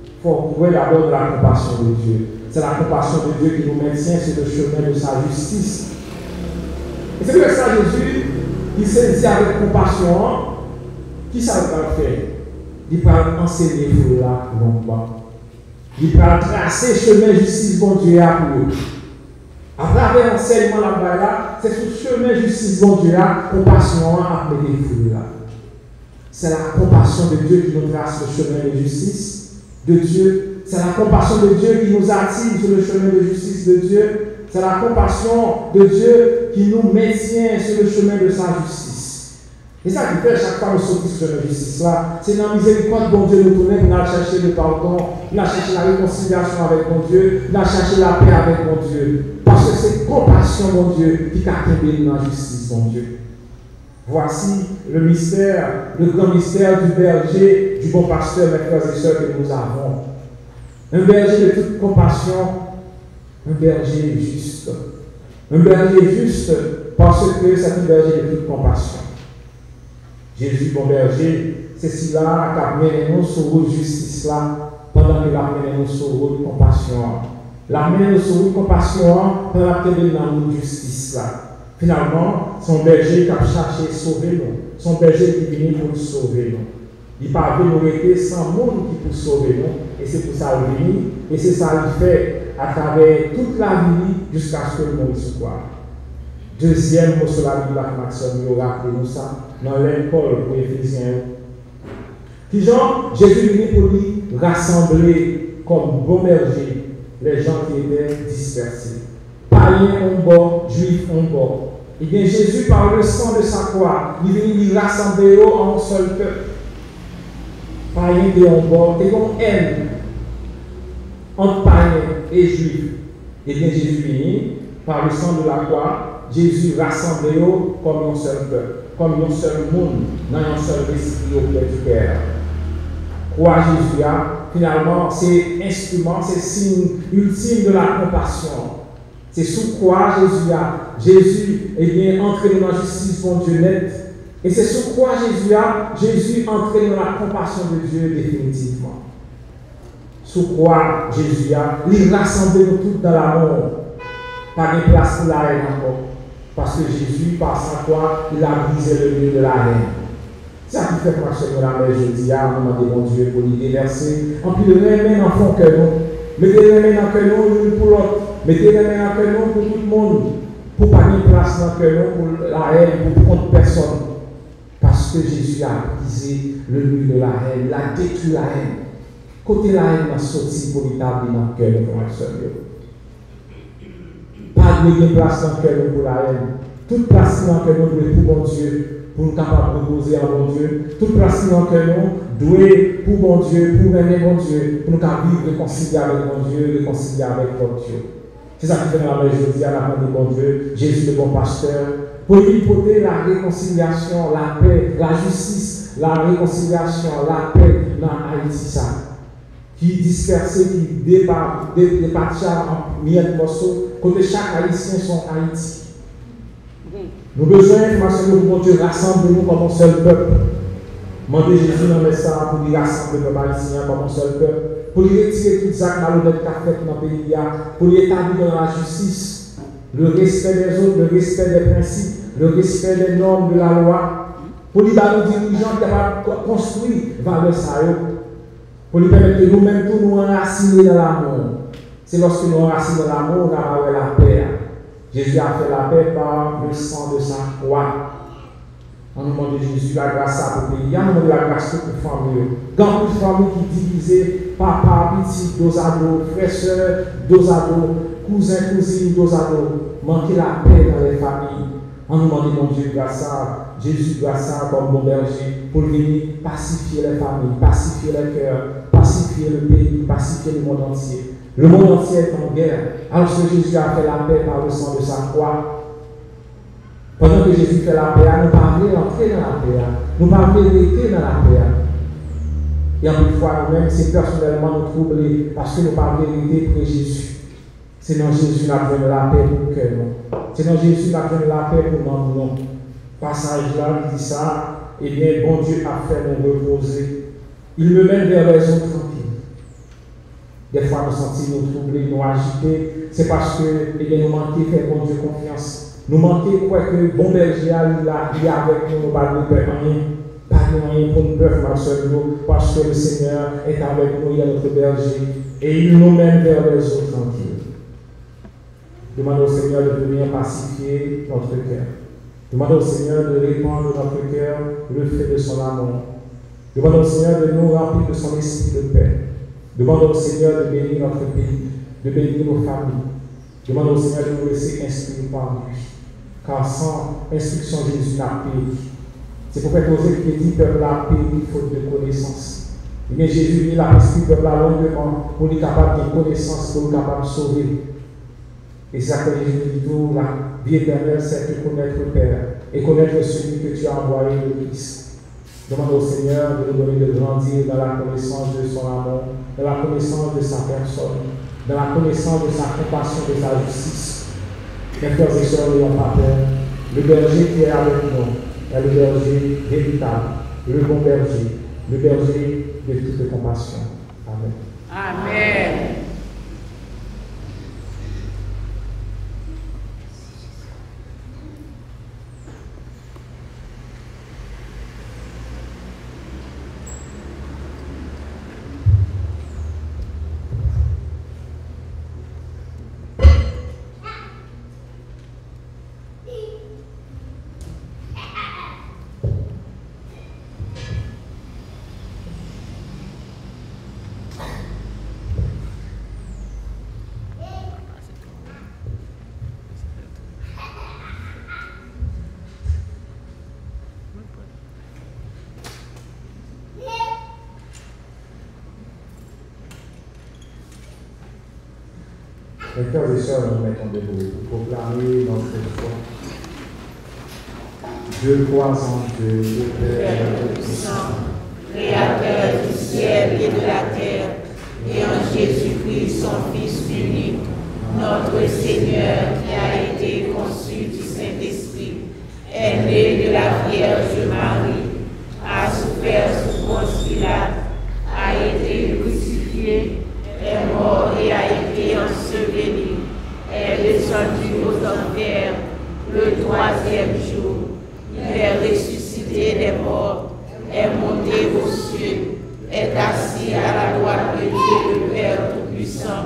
A: Il faut trouver d'abord dans la compassion de Dieu. C'est la compassion de Dieu qui nous maintient sur le chemin de sa justice. Et c'est pour ça Jésus, il s'est dit avec compassion, qui ça va faire? Il va enseigner pour là, il va tracer le chemin de justice bon Dieu à pour eux. À travers l'enseignement là, c'est sur le chemin de justice bon Dieu à compassion à mettre les fruits là. C'est la compassion de Dieu qui nous trace le chemin de justice de Dieu. C'est la compassion de Dieu qui nous attire sur le chemin de justice de Dieu. C'est la compassion de Dieu qui nous maintient sur le chemin de sa justice. Et ça qui fait chaque fois nous sortir sur le chemin de justice là, c'est dans la miséricorde de bon Dieu nous tourner, nous allons chercher le pardon, nous allons chercher la réconciliation avec mon Dieu, nous allons chercher la paix avec mon Dieu. Parce que c'est compassion, mon Dieu, qui t'a béni dans la justice, mon Dieu. Voici le mystère, le grand mystère du berger, du bon pasteur, mes frères et sœurs, que nous avons. Un berger de toute compassion, un berger juste. Un berger juste parce que c'est un berger de toute compassion. Jésus, bon berger, c'est celui-là qui a mené nous sur route de justice là, pendant qu'il a mené nous sur route de compassion. La mené sur route de compassion pendant qu'il a mené dans route de justice là. Finalement, son berger qui a cherché à sauver nous. Son berger qui est venu pour nous sauver nous. Il n'a pas nous arrêter sans monde qui peut sauver nous. Et c'est pour ça qu'il est venu. Et c'est ça qu'il fait à travers toute la vie jusqu'à ce que le monde se voit. Deuxième mot sur la Bible, Maxime, il aura appris nous ça dans l'école pour Éphésiens. Qui genre, Jésus est venu pour lui rassembler comme bon berger les gens qui étaient dispersés. Païens en bord, juifs en bord. Et bien Jésus, par le sang de sa croix, il est venu rassembler en un seul peuple. Païens et en bord, et comme haine entre païens et juifs. Et bien Jésus est venu, par le sang de la croix, Jésus rassemblé comme un seul peuple, comme un seul monde, dans un seul esprit auprès du Père. Croix Jésus, finalement, c'est instrument, c'est signe ultime de la compassion. C'est sous croix Jésus est bien entré dans la justice pour Dieu net. Et c'est sous croix Jésus entré dans la compassion de Dieu définitivement. Sous croix Jésus il rassemble nous tous dans l'amour. Pas de place pour la haine encore. Parce que Jésus, par sa croix, il a brisé le mur de la haine. C'est ça qui fait marcher dans la mer jeudi, à moment de mon Dieu, pour lui déverser. En plus, le remède en fond que nous. Mettez les mains dans le cœur l'une pour l'autre. Mettez les mains dans le cœur pour tout le monde. Pour pas de place dans le cœur pour la haine, pour contre personne. Parce que Jésus a brisé le mur de la haine, il a détruit la haine. Côté la haine, il a sorti pour l'établir dans le cœur de mon Seigneur. Pas de place dans le cœur pour la haine. Toute place dans le cœur pour bon Dieu, pour nous capables de reposer en bon Dieu. Toute place dans le cœur doit pour bon Dieu, pour aimer bon Dieu, pour nous vivre réconcilier avec bon Dieu, réconcilier avec votre Dieu. C'est ça qui fait dans la jeudi à la main de bon Dieu, Jésus le bon pasteur, pour lui porter la réconciliation, la paix, la justice, la réconciliation, la paix dans Haïti ça. Qui dispersé, qui départit en miettes morceaux, côté chaque Haïtien sont Haïti. Nous avons besoin d'informations de mon Dieu, rassemble-nous comme un seul peuple. Mandez Jésus dans le message pour lui rassembler le peuple haïtien comme un seul peuple, pour lui retirer tout ça malhonnête qu'a fait dans le pays, pour lui établir dans la justice, le respect des autres, le respect des principes, le respect des normes de la loi, pour lui donner aux dirigeants qui va construire vers le salaire. Pour lui permettre que nous-mêmes, tous nous enraciner dans l'amour. C'est lorsque nous enracinons dans l'amour, nous avons la paix. Jésus a fait la paix par le sang de sa croix. En nous demandant de Jésus la grâce pour le pays. En nous demandant la grâce pour les familles. Dans une famille qui est divisée, papa, petit, dos à dos, frère, soeur, dos à dos, cousin, cousine, dos à dos. Manquer la paix dans les familles. En nous demandant, mon Dieu, grâce à Jésus, grâce à comme bon berger, pour venir pacifier les familles, pacifier les cœurs, pacifier le pays, pacifier le monde entier. Le monde entier est en guerre. Alors que Jésus a fait la paix par le sang de sa croix. Pendant que Jésus fait la paix, nous ne pouvons pas entrer dans la paix. Nous ne pouvons pas rester dans la paix. Et en une fois, nous-mêmes, c'est personnellement nous troubler parce que nous ne pouvons pas rester près de Jésus. Sinon, Jésus n'a besoin de la paix pour que nous. Sinon, Jésus n'a besoin de la paix pour nous. Passage là, il dit ça. Eh bien, bon Dieu a fait nous reposer. Il me mène vers les eaux tranquilles. Des fois, nous sentons nous troublés, nous agités. C'est parce que nous manquons de faire bon Dieu confiance. Nous manquons de croire que bon berger il est avec nous, nous ne pas de peur rien. Pas de rien pour nous peur, ma soeur, parce que le Seigneur est avec nous, il est notre berger. Et il nous mène vers les eaux tranquilles. Demandons au Seigneur de venir pacifier notre cœur. Demandons au Seigneur de répandre dans notre cœur le feu de son amour. Demandons au Seigneur de nous remplir de son esprit de paix. Demandons au Seigneur de bénir notre pays, de bénir nos familles. Demandons au Seigneur de nous laisser instruire par lui. Car sans instruction, Jésus n'a péri. C'est pour faire causer qu'il dit peuple a péri faute de connaissance. Et bien Jésus, il a instruit le peuple à longuement pour être capable de connaissance, pour être capable de sauver. Et c'est ça que Jésus dit tout, la vie éternelle, c'est de connaître le Père et connaître celui que tu as envoyé, le Christ. Demande au Seigneur de nous donner de grandir dans la connaissance de son amour, dans la connaissance de sa personne, dans la connaissance de sa compassion, de sa justice. Mes frères et sœurs, n'ayons pas peur. Le berger qui est avec nous est le berger véritable, le bon berger, le berger de toute compassion. Amen.
B: Amen.
A: Mes frères et sœurs, nous mettons debout pour proclamer notre foi. Dieu crois en Dieu, le Père Tout-Puissant,
B: Créateur du ciel et de la terre, et en Jésus-Christ, son Fils unique, notre Seigneur, qui a été conçu du Saint-Esprit, est né de la Vierge Marie, a souffert sous Ponce Pilate, a été crucifié, est mort et a été enseveli, est descendu aux enfers le troisième jour. Il est ressuscité des morts, est monté aux cieux, est assis à la droite de Dieu le Père Tout-Puissant,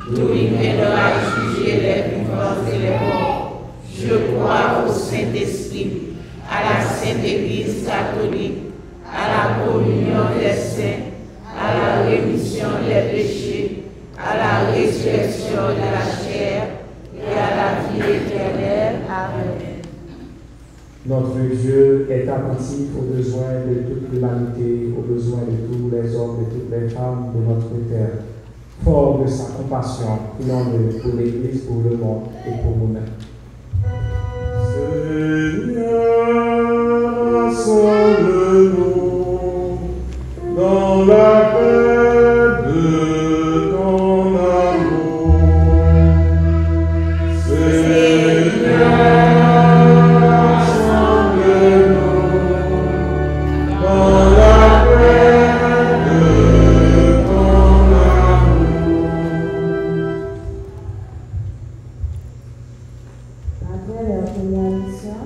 B: d'où il viendra juger les vivants et les morts. Je crois au Saint-Esprit, à la Sainte Église catholique, à la communion des saints, à la rémission des péchés, à la résurrection de la chair et à la vie éternelle. Amen.
A: Notre Dieu est attentif aux besoins de toute l'humanité, aux besoins de tous les hommes, de toutes les femmes de notre terre. Fort de sa compassion, prions-le pour l'Église, pour le monde et pour nous-mêmes.
E: Seigneur, rassemble-nous dans la paix de ton amour. Seigneur, rassemble-nous dans la paix de ton amour.
C: Après leur première mission,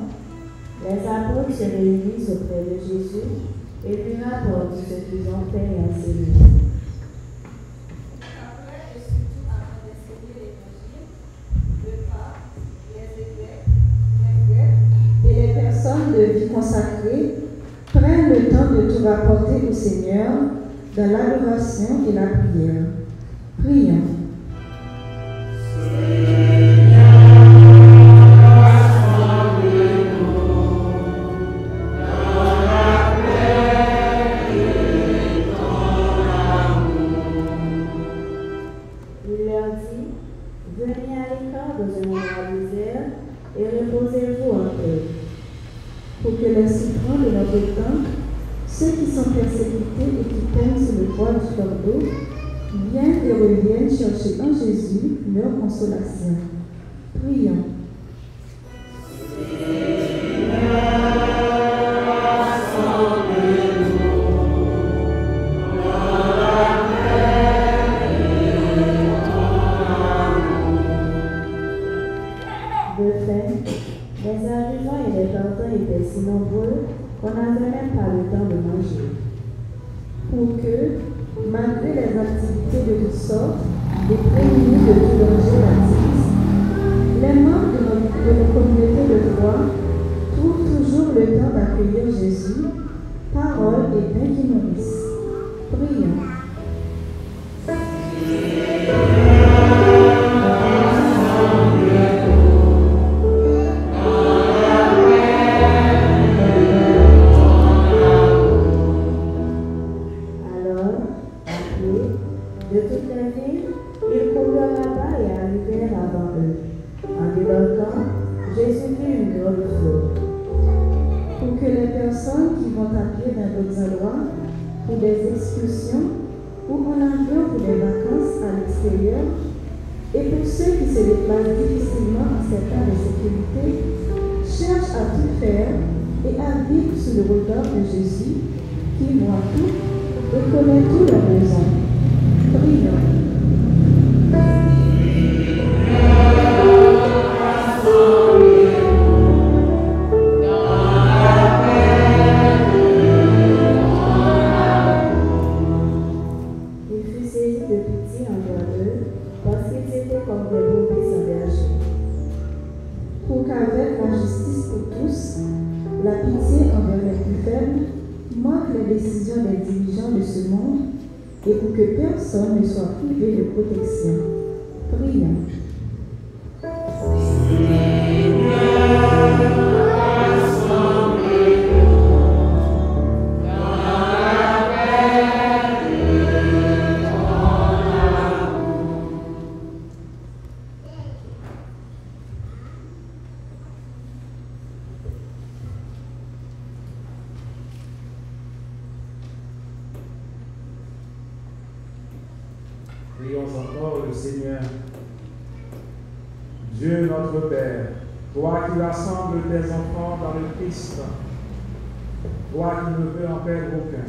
C: les apôtres se réunissent auprès de Jésus et lui rapportent ce qu'ils ont fait et enseigné.
D: vie consacrée prennent le temps de tout rapporter au Seigneur dans l'adoration et la prière. Prions. Viennent et reviennent chercher en Jésus leur consolation. Prions. De fait, les arrivants et les partants étaient si nombreux qu'on n'avait même pas le temps de manger. Pour que, malgré les activités de toutes sortes, les prémunis de tout danger baptisent, les membres de nos communautés de foi trouvent toujours le temps d'accueillir Jésus, parole et pain qui nourrissent. Prions. Pour des excursions ou en avion pour des vacances à l'extérieur, et pour ceux qui se déplacent difficilement en ces temps de sécurité, cherchent à tout faire et à vivre sous le regard de Jésus qui voit tout et connaît tous leurs besoins. Prions. Et pour que personne ne soit privé de protection. Prions.
A: Prions encore le Seigneur. Dieu notre Père, toi qui rassembles tes enfants dans le Christ, toi qui ne veux en perdre aucun,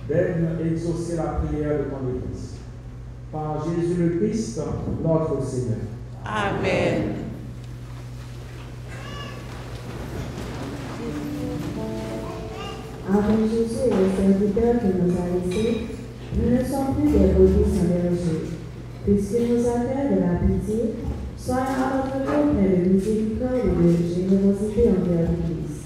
A: daigne exaucer la prière de ton Église. Par Jésus le Christ, notre Seigneur.
B: Amen.
C: Avec Jésus et le serviteur qui nous a laissés, nous ne sommes plus des brebis sans berger. Puisque nous avons de la pitié, soyons à notre tour pleins de miséricorde et de générosité envers l'Église.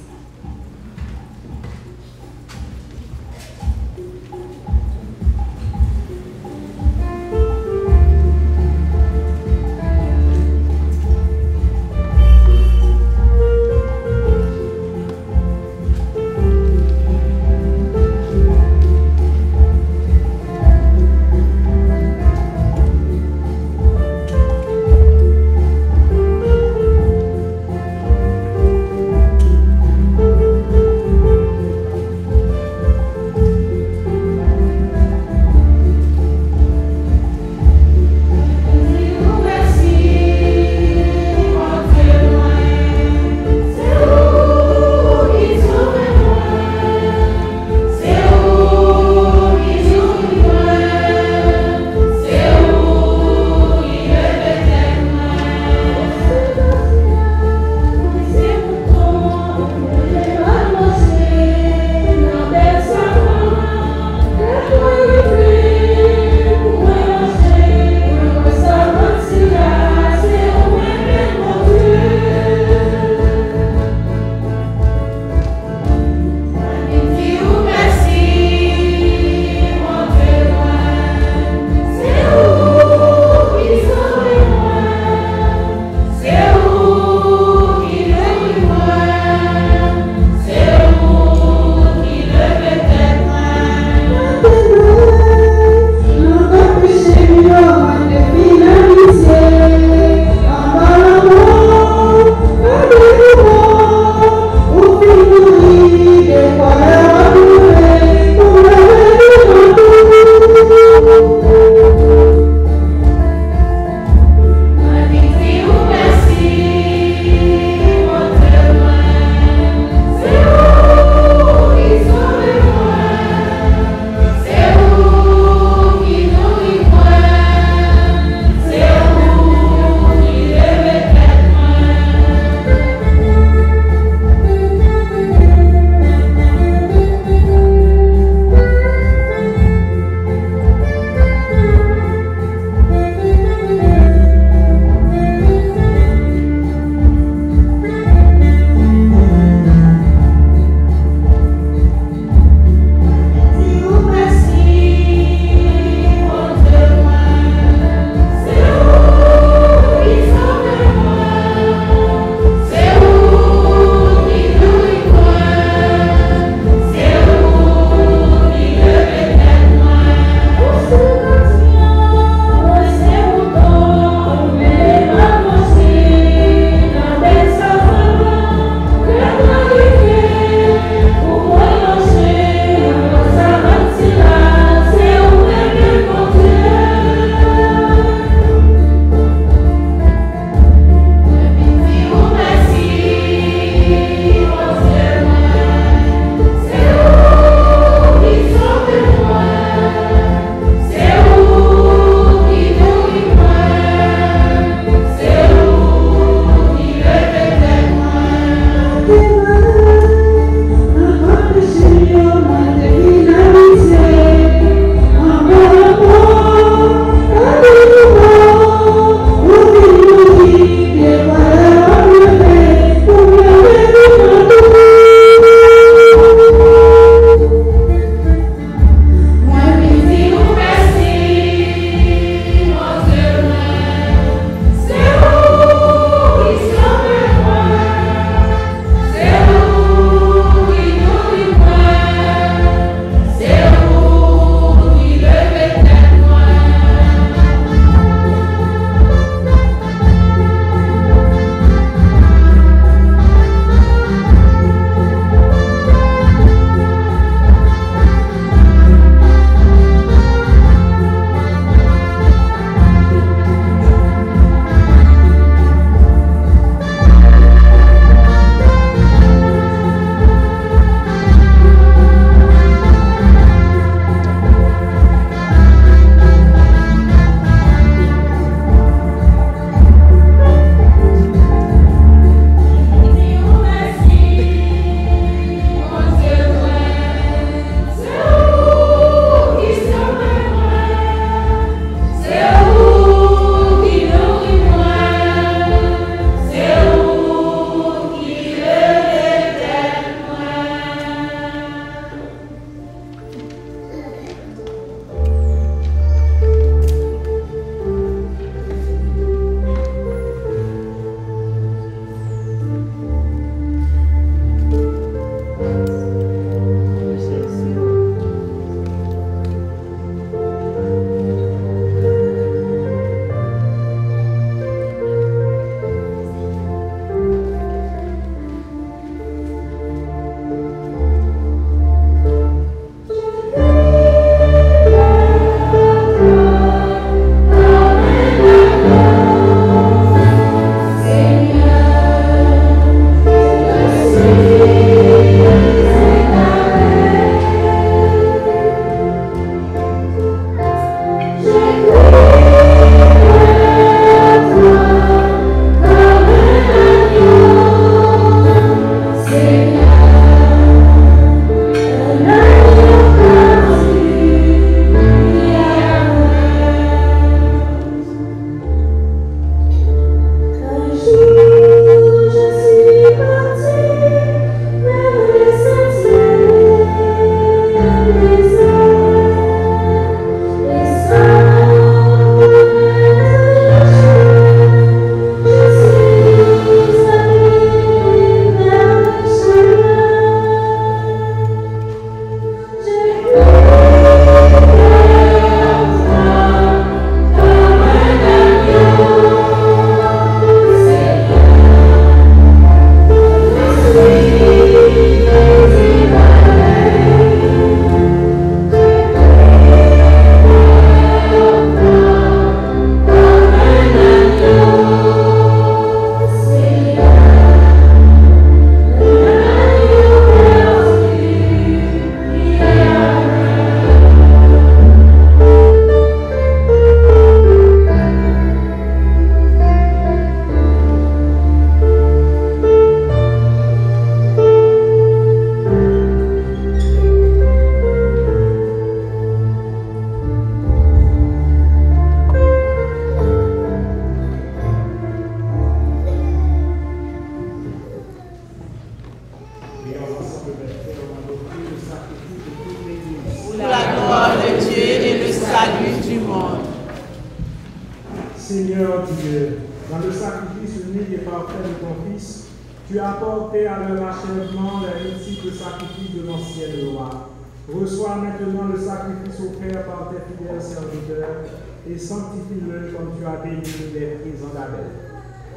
A: Fils, tu as porté à leur achèvement les multiples sacrifices de l'ancienne loi. Reçois maintenant le sacrifice offert par tes fidèles serviteurs et sanctifie-le comme tu as béni les prisons d'Abel.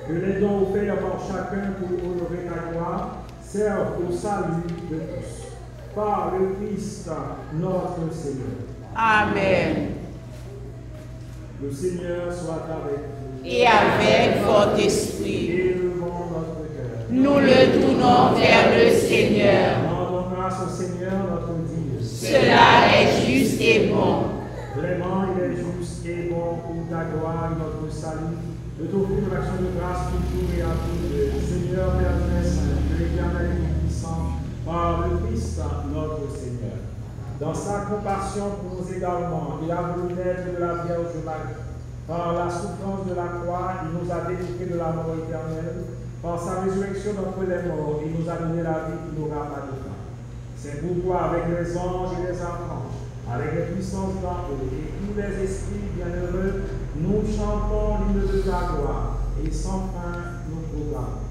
A: Que les dons offerts par chacun pour honorer ta gloire servent au salut de tous. Par le Christ, notre Seigneur.
B: Amen.
A: Le Seigneur soit avec vous.
B: Et avec votre esprit.
A: Élevons notre cœur.
B: Nous le tournons vers le Seigneur.
A: Rendons grâce au Seigneur notre Dieu.
B: Cela est juste et bon.
A: Vraiment, il est juste et bon pour ta gloire et notre salut, de t'offrir une action de grâce pour tout et à tous. Seigneur, Père très saint, de l'Éternel et tout-puissant, par le Christ, notre Seigneur. Dans sa compassion pour nous également, il a voulu naître de la Vierge Marie. Par la souffrance de la croix, il nous a délivrés de la mort éternelle. Par sa résurrection d'entre les morts, il nous a donné la vie qui n'aura pas de fin. C'est pourquoi, avec les anges et les archanges, avec les puissances d'en haut et tous les esprits bienheureux, nous chantons l'hymne de ta gloire et sans fin nous proclamons.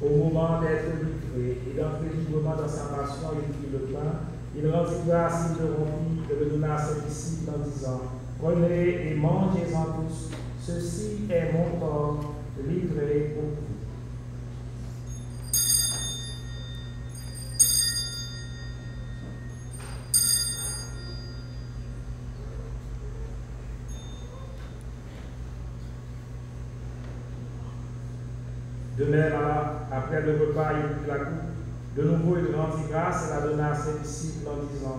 F: Au moment d'être livré et d'entrer librement dans sa passion, il prit le pain, il rendit grâce, il le rompit et le donna à ses disciples en disant: Prenez et mangez-en tous, ceci est mon corps livré pour vous. De même, après le repas, il prit la coupe. De nouveau, il rendit grâce et la donna à ses disciples en disant: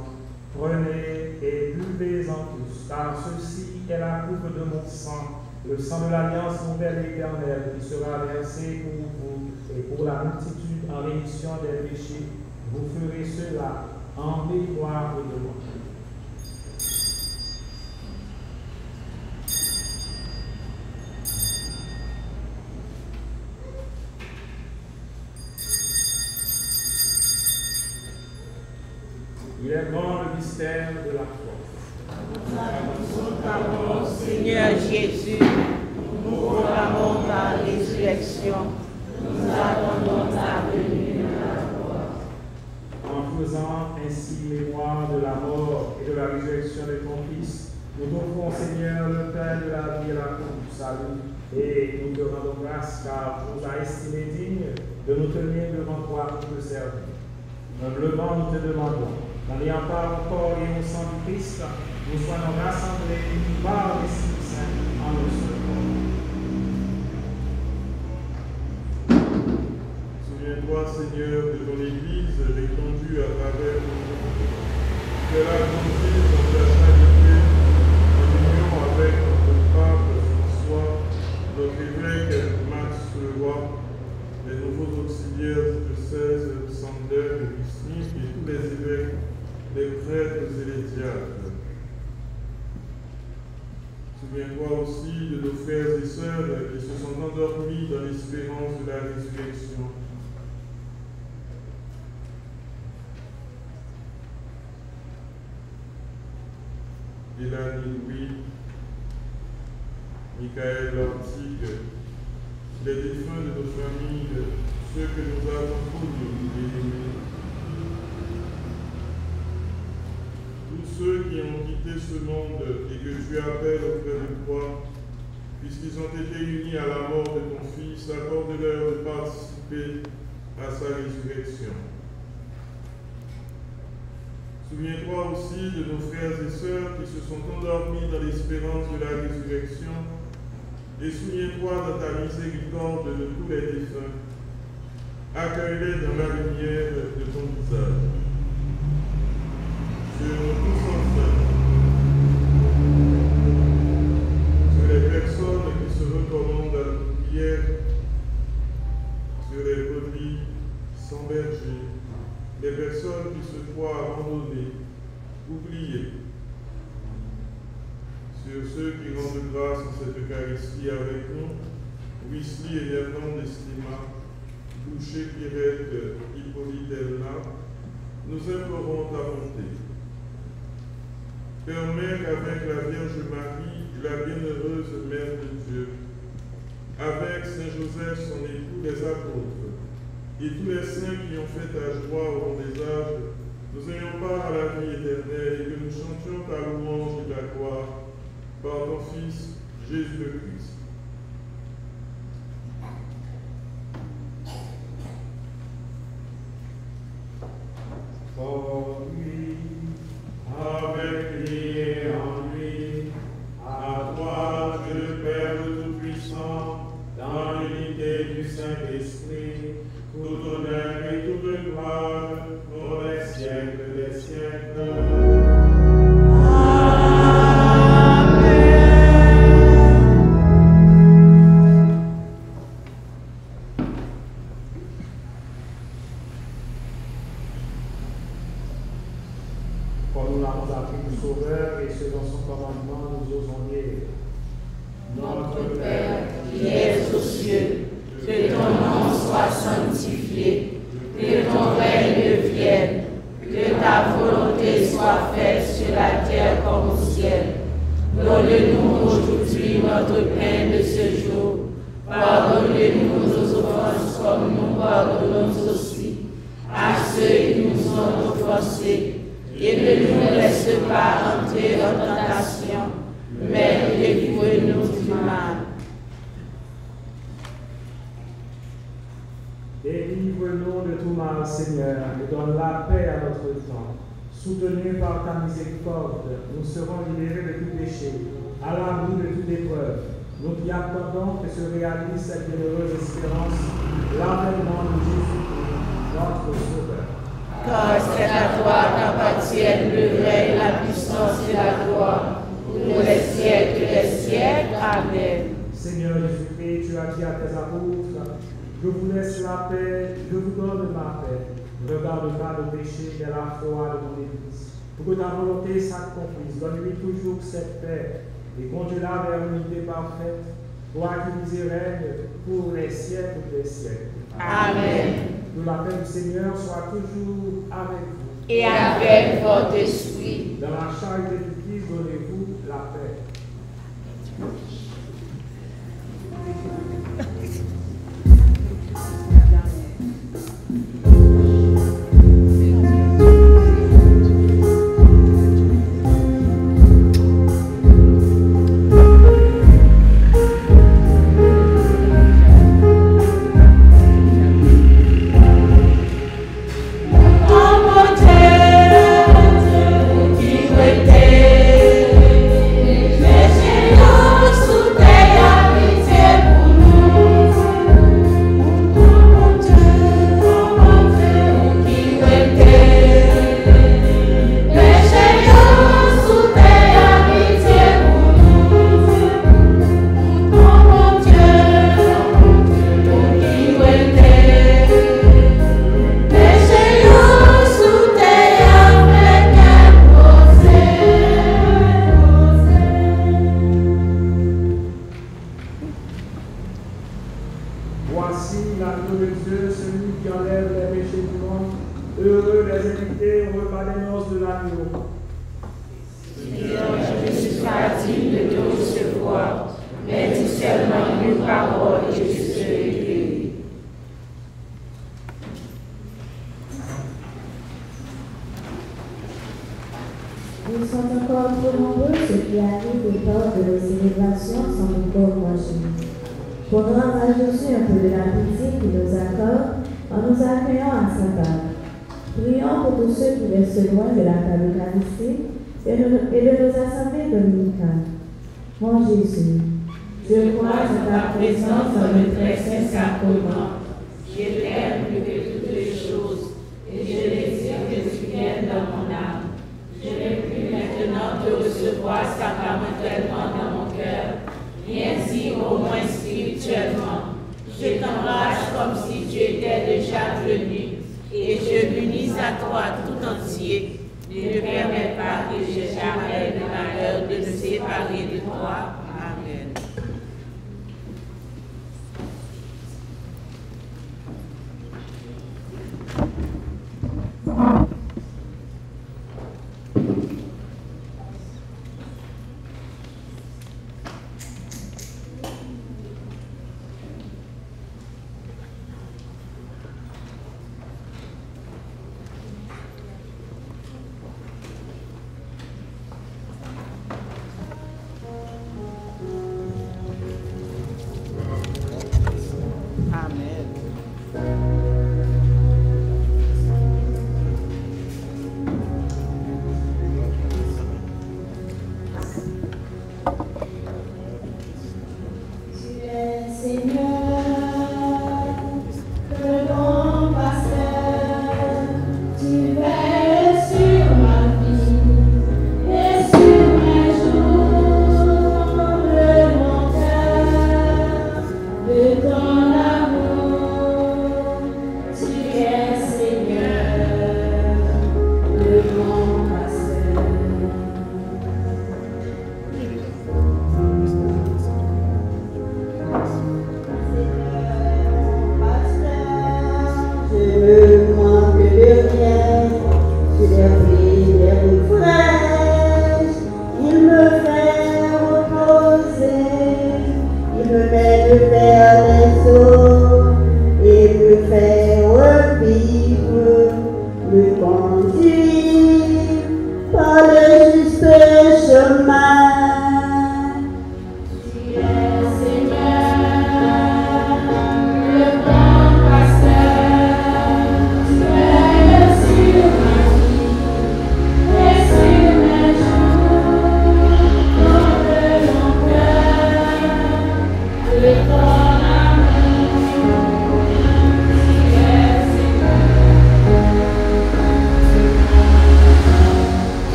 F: Prenez et buvez-en tous, car ceci est la coupe de mon sang, le sang de l'alliance nouvelle et éternelle, qui sera versé pour vous et pour la multitude en rémission des péchés. Vous ferez cela en mémoire de moi. Il est grand le mystère de la foi.
B: Seigneur Jésus, nous proclamons ta résurrection. Nous
F: de ton Fils, nous t'offrons, Seigneur, le pain de la vie et la coupe du salut, et nous te rendons grâce car tu nous as estimés dignes de nous tenir devant toi pour te servir. Humblement, nous te demandons, en n'ayant pas au corps et au sang du Christ, nous soyons rassemblés par l'Esprit Saint en un seul corps.
E: Souviens-toi, Seigneur, de ton Église répandue à travers le monde. Qu'elle a grandi dans ta charité, en union avec notre pape François, notre évêque Max Leroy, les nouveaux auxiliaires du diocèse Sander de Wisnik et tous les évêques, les prêtres et les diacres. Souviens-toi aussi de nos frères et sœurs qui se sont endormis dans l'espérance de la résurrection. Hélène Louis, Michael Lantique, les défunts de nos familles, ceux que nous avons connus et aimés. Tous ceux qui ont quitté ce monde et que tu appelles auprès de toi, puisqu'ils ont été unis à la mort de ton Fils, accorde-leur de participer à sa résurrection. Souviens-toi aussi de nos frères et sœurs qui se sont endormis dans l'espérance de la résurrection, et souviens-toi dans ta miséricorde de tous les défunts. Accueille-les dans la lumière de ton visage. Sur nous tous enfin, sur les personnes qui se recommandent à notre prière, sur les brebis sans berger, les personnes qui se croient abandonnées, oubliées, sur ceux qui rendent grâce en cette Eucharistie avec nous, Wesley et Bernard d'Estima, Boucher, Pierrette, Hippolyte, Elna, nous implorons ta bonté. Permets qu'avec la Vierge Marie, la bienheureuse Mère de Dieu, avec Saint Joseph, son époux, les apôtres, et tous les saints qui ont fait ta joie au long des âges, nous ayons part à la vie éternelle et que nous chantions ta louange et ta gloire par ton Fils, Jésus le Christ.
F: Pour lui, avec lui et en lui, à toi, Dieu Père Tout-Puissant, dans l'unité du Saint-Esprit, tout honneur et toute gloire pour les siècles des siècles. Comme nous l'avons appris du Sauveur et selon son commandement, nous osons dire:
B: Notre Père, qui es aux cieux, que ton nom soit sanctifié, que ton règne vienne, que ta volonté soit faite sur la terre comme au ciel. Donne-nous aujourd'hui notre pain de ce jour. Pardonne-nous nos offenses comme nous pardonnons aussi à ceux qui nous ont offensés. Et ne nous laisse pas entrer en tentation, mais délivre-nous du mal.
F: Délivre-nous de tout mal, Seigneur, et donne la paix à notre temps. Soutenus par ta miséricorde, nous serons libérés de tout péché, à l'abri de toute épreuve. Nous t'y attendons que se réalise cette bienheureuse espérance, l'avènement de Jésus, notre Sauveur.
B: Car c'est à toi qu'appartiennent le règne, la puissance et la gloire, pour les siècles des siècles. Amen.
F: Seigneur Jésus-Christ, tu as dit à tes apôtres: je vous laisse la paix, je vous donne ma paix. Ne regarde pas nos péchés, mais la foi de ton Église. Pour que ta volonté s'accomplisse, donne-lui toujours cette paix et conduis-la vers l'unité parfaite, toi qui vis et règnes pour les siècles des siècles.
B: Amen.
F: Que la paix du Seigneur soit toujours avec vous.
B: Et avec votre esprit.
F: Dans la charité du Christ, donnez-vous la paix. Dieu, celui qui enlève les péchés du monde. Heureux les invités au repas des noces de l'agneau.
B: Seigneur, je ne suis pas digne de te recevoir, mais dis seulement une parole et je serai guéri.
C: Ils sont encore trop nombreux ceux qui arrivent au temps de la célébration sans encore manger. Pour rendre à Jésus un peu de la pitié qu'il nous accorde en nous accueillant à sa table. Prions pour tous ceux qui restent loin de la table eucharistique et de nos assemblées dominicales. Mon Jésus,
B: Je crois en ta présence dans le très saint sacrement. Je t'aime plus que toutes les choses et je désire que tu viennes dans mon âme. Je ne puis maintenant te recevoir sacramentellement dans mon cœur, mais ainsi au moins spirituellement. Je t'embrasse comme si tu étais déjà venu et je m'unis à toi tout entier. Ne permets pas que j'ai jamais le malheur de me séparer de toi. Amen.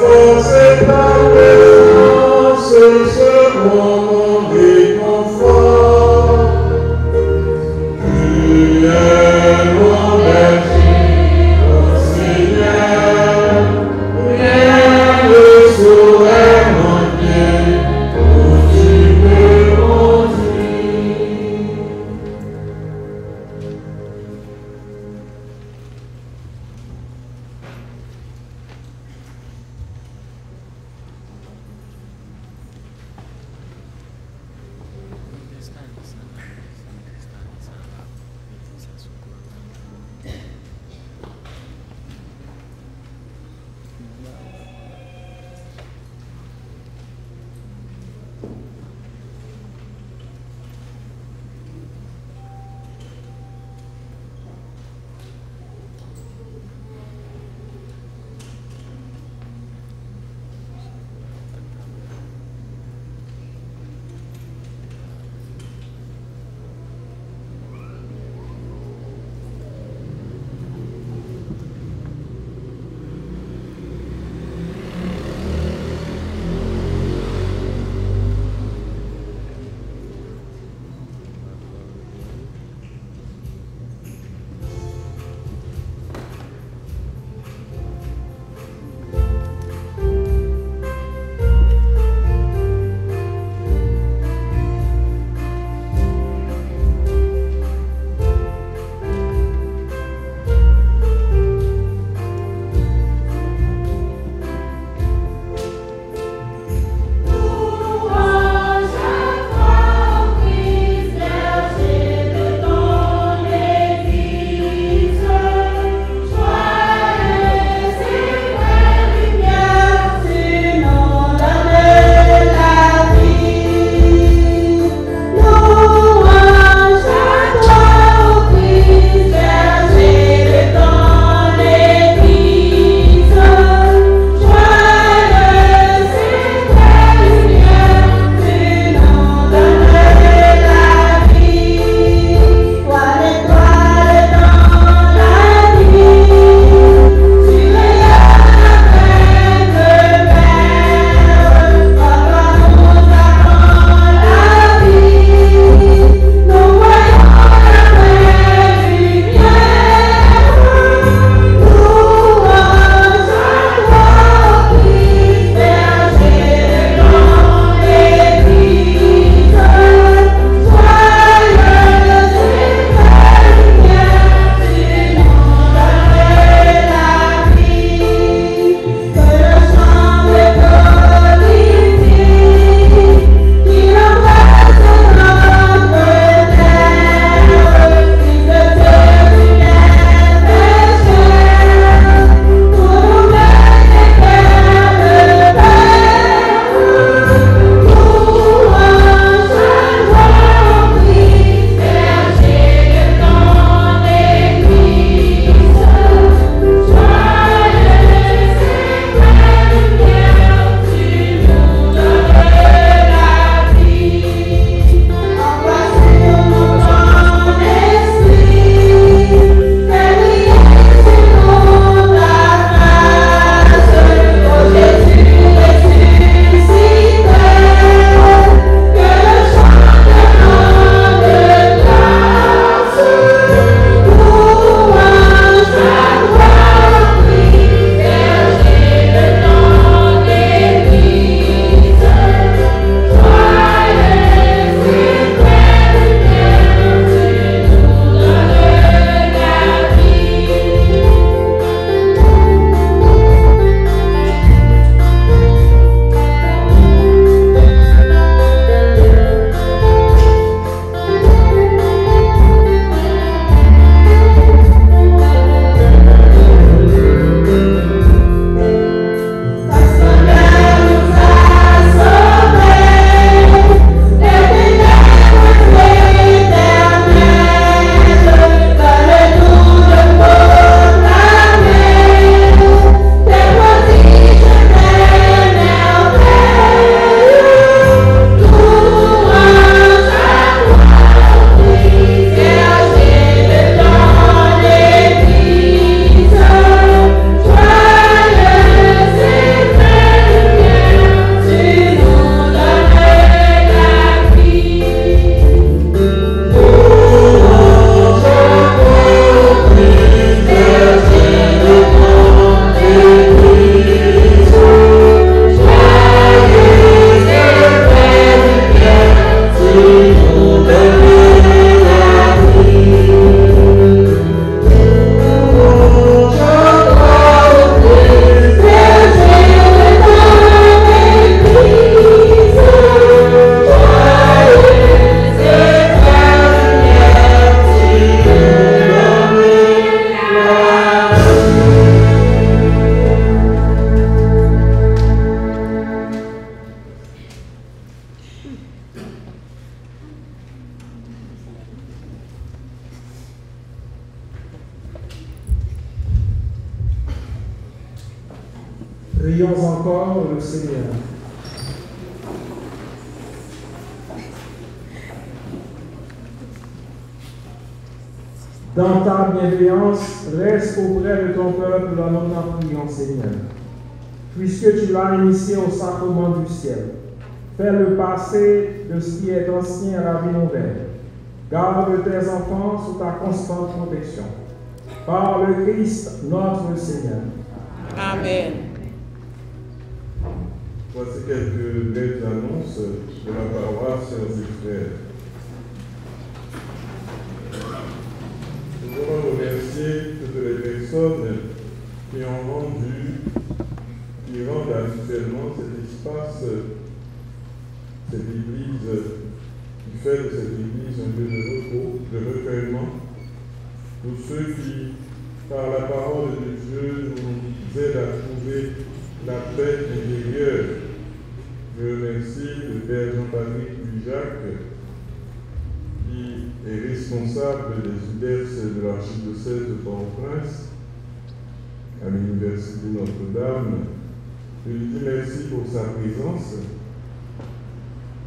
E: Force
A: Prions encore le Seigneur. Dans ta bienveillance, reste auprès de ton peuple en nous priant, Seigneur. Puisque tu l'as initié au sacrement du ciel, fais-le passer de ce qui est ancien à la vie nouvelle. Garde tes enfants sous ta constante protection. Par le Christ, notre Seigneur.
B: Amen.
E: Voici quelques brèves annonces de la paroisse, sœurs et frères. Nous voulons remercier toutes les personnes qui rendent habituellement cet espace, cette église, qui fait de cette église un lieu de repos, de recueillement. Tous ceux qui, par la parole de Dieu, nous aident à trouver la paix intérieure. Je remercie le Père Jean-Patrick Louis-Jacques, qui est responsable des UDES de l'archidiocèse de Port-au-Prince, à l'Université Notre-Dame. Je lui dis merci pour sa présence,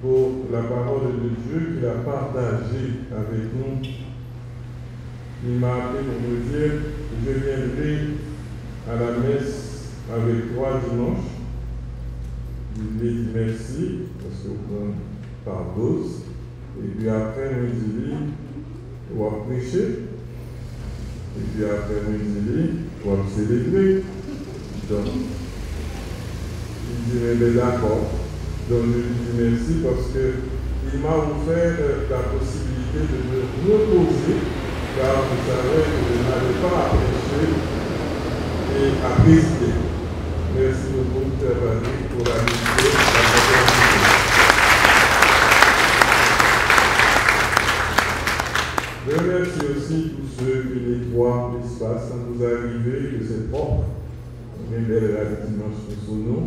E: pour la parole de Dieu qu'il a partagée avec nous. Il m'a appelé pour me dire que je viendrai à la messe avec toi dimanche. Je lui ai dit merci, parce que vous par dose. Et puis après, nous dit, on va prêcher. Et puis après, nous dit, on va célébrer. Donc, il dit, mais d'accord. Donc, je lui dis merci parce qu'il m'a offert la possibilité de me reposer, car vous savez que je n'avais pas à prêcher et à présider. Merci beaucoup, Père Patrick, pour la mission, la fraternité. Je remercie aussi tous ceux qui nettoient l'espace quand vous arrivez, que c'est propre. Même belle la dimanche sur nous.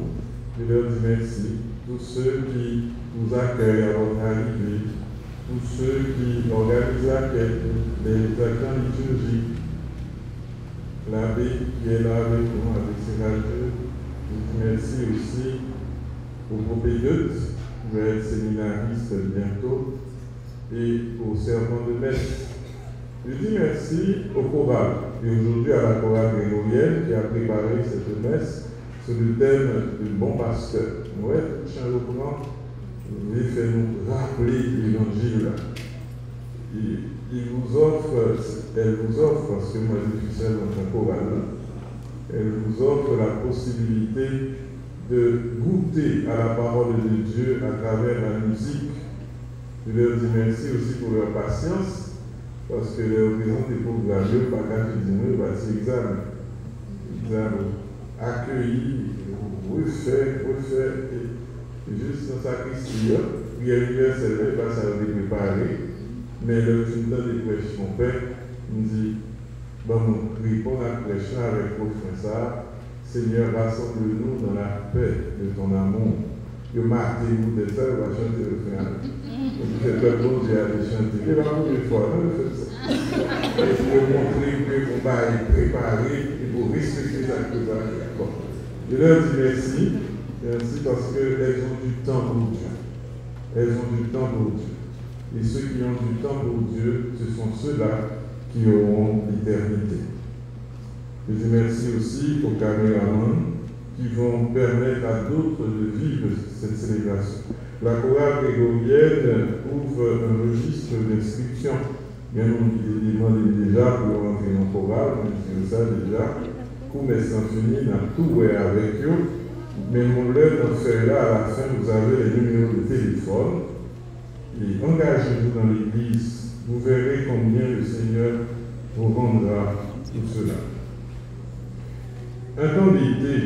E: Je leur dis merci. Tous ceux qui vous accueillent à votre arrivée, tous ceux qui organisent l'accueil, les actions liturgiques, l'abbé qui est là avec nous, avec ses radieux. Je dis merci aussi aux propédeutes, qui vont être séminaristes bientôt, et aux servants de messe. Je dis merci au choral, et aujourd'hui à la chorale grégorienne qui a préparé cette messe sur le thème du bon pasteur. Ouais, Charles Courant, il fait nous rappeler l'évangile. Elle vous offre, parce que moi je suis seul dans un choral, elle vous offre la possibilité de goûter à la parole de Dieu à travers la musique. Je leur dis merci aussi pour leur patience. Parce que les représentants des pauvres glorieux, par contre, ils disent, c'est examen. Accueilli, refaire, et juste dans sa Christie, prière universelle, ça a été préparé, mais le résultat des prêches qu'on fait, nous dit, bon, nous répondons à la prêche avec vos frères, Seigneur, rassemble-nous dans la paix de ton amour. Que marquez-vous de ça, on va chanter le frère. C'est très bon, j'ai allé chanter. Et la première fois, on fait ça. Et pour montrer que le combat est préparé et pour respecter ça que vous avez. Bon. Je leur dis merci. Merci parce qu'elles ont du temps pour Dieu. Elles ont du temps pour Dieu. Et ceux qui ont du temps pour Dieu, ce sont ceux-là qui auront l'éternité. Je dis merci aussi aux caméramans qui vont permettre à d'autres de vivre cette célébration. La chorale grégorienne ouvre un registre d'inscription. Bien, il demande déjà pour rentrer en chorale, on dit ça déjà. Comme est symphonie, on a tout avec eux. Mais mon l'heure d'en faire là, à la fin, vous avez les numéros de téléphone. Et engagez-vous dans l'église. Vous verrez combien le Seigneur vous rendra tout cela. Un temps d'été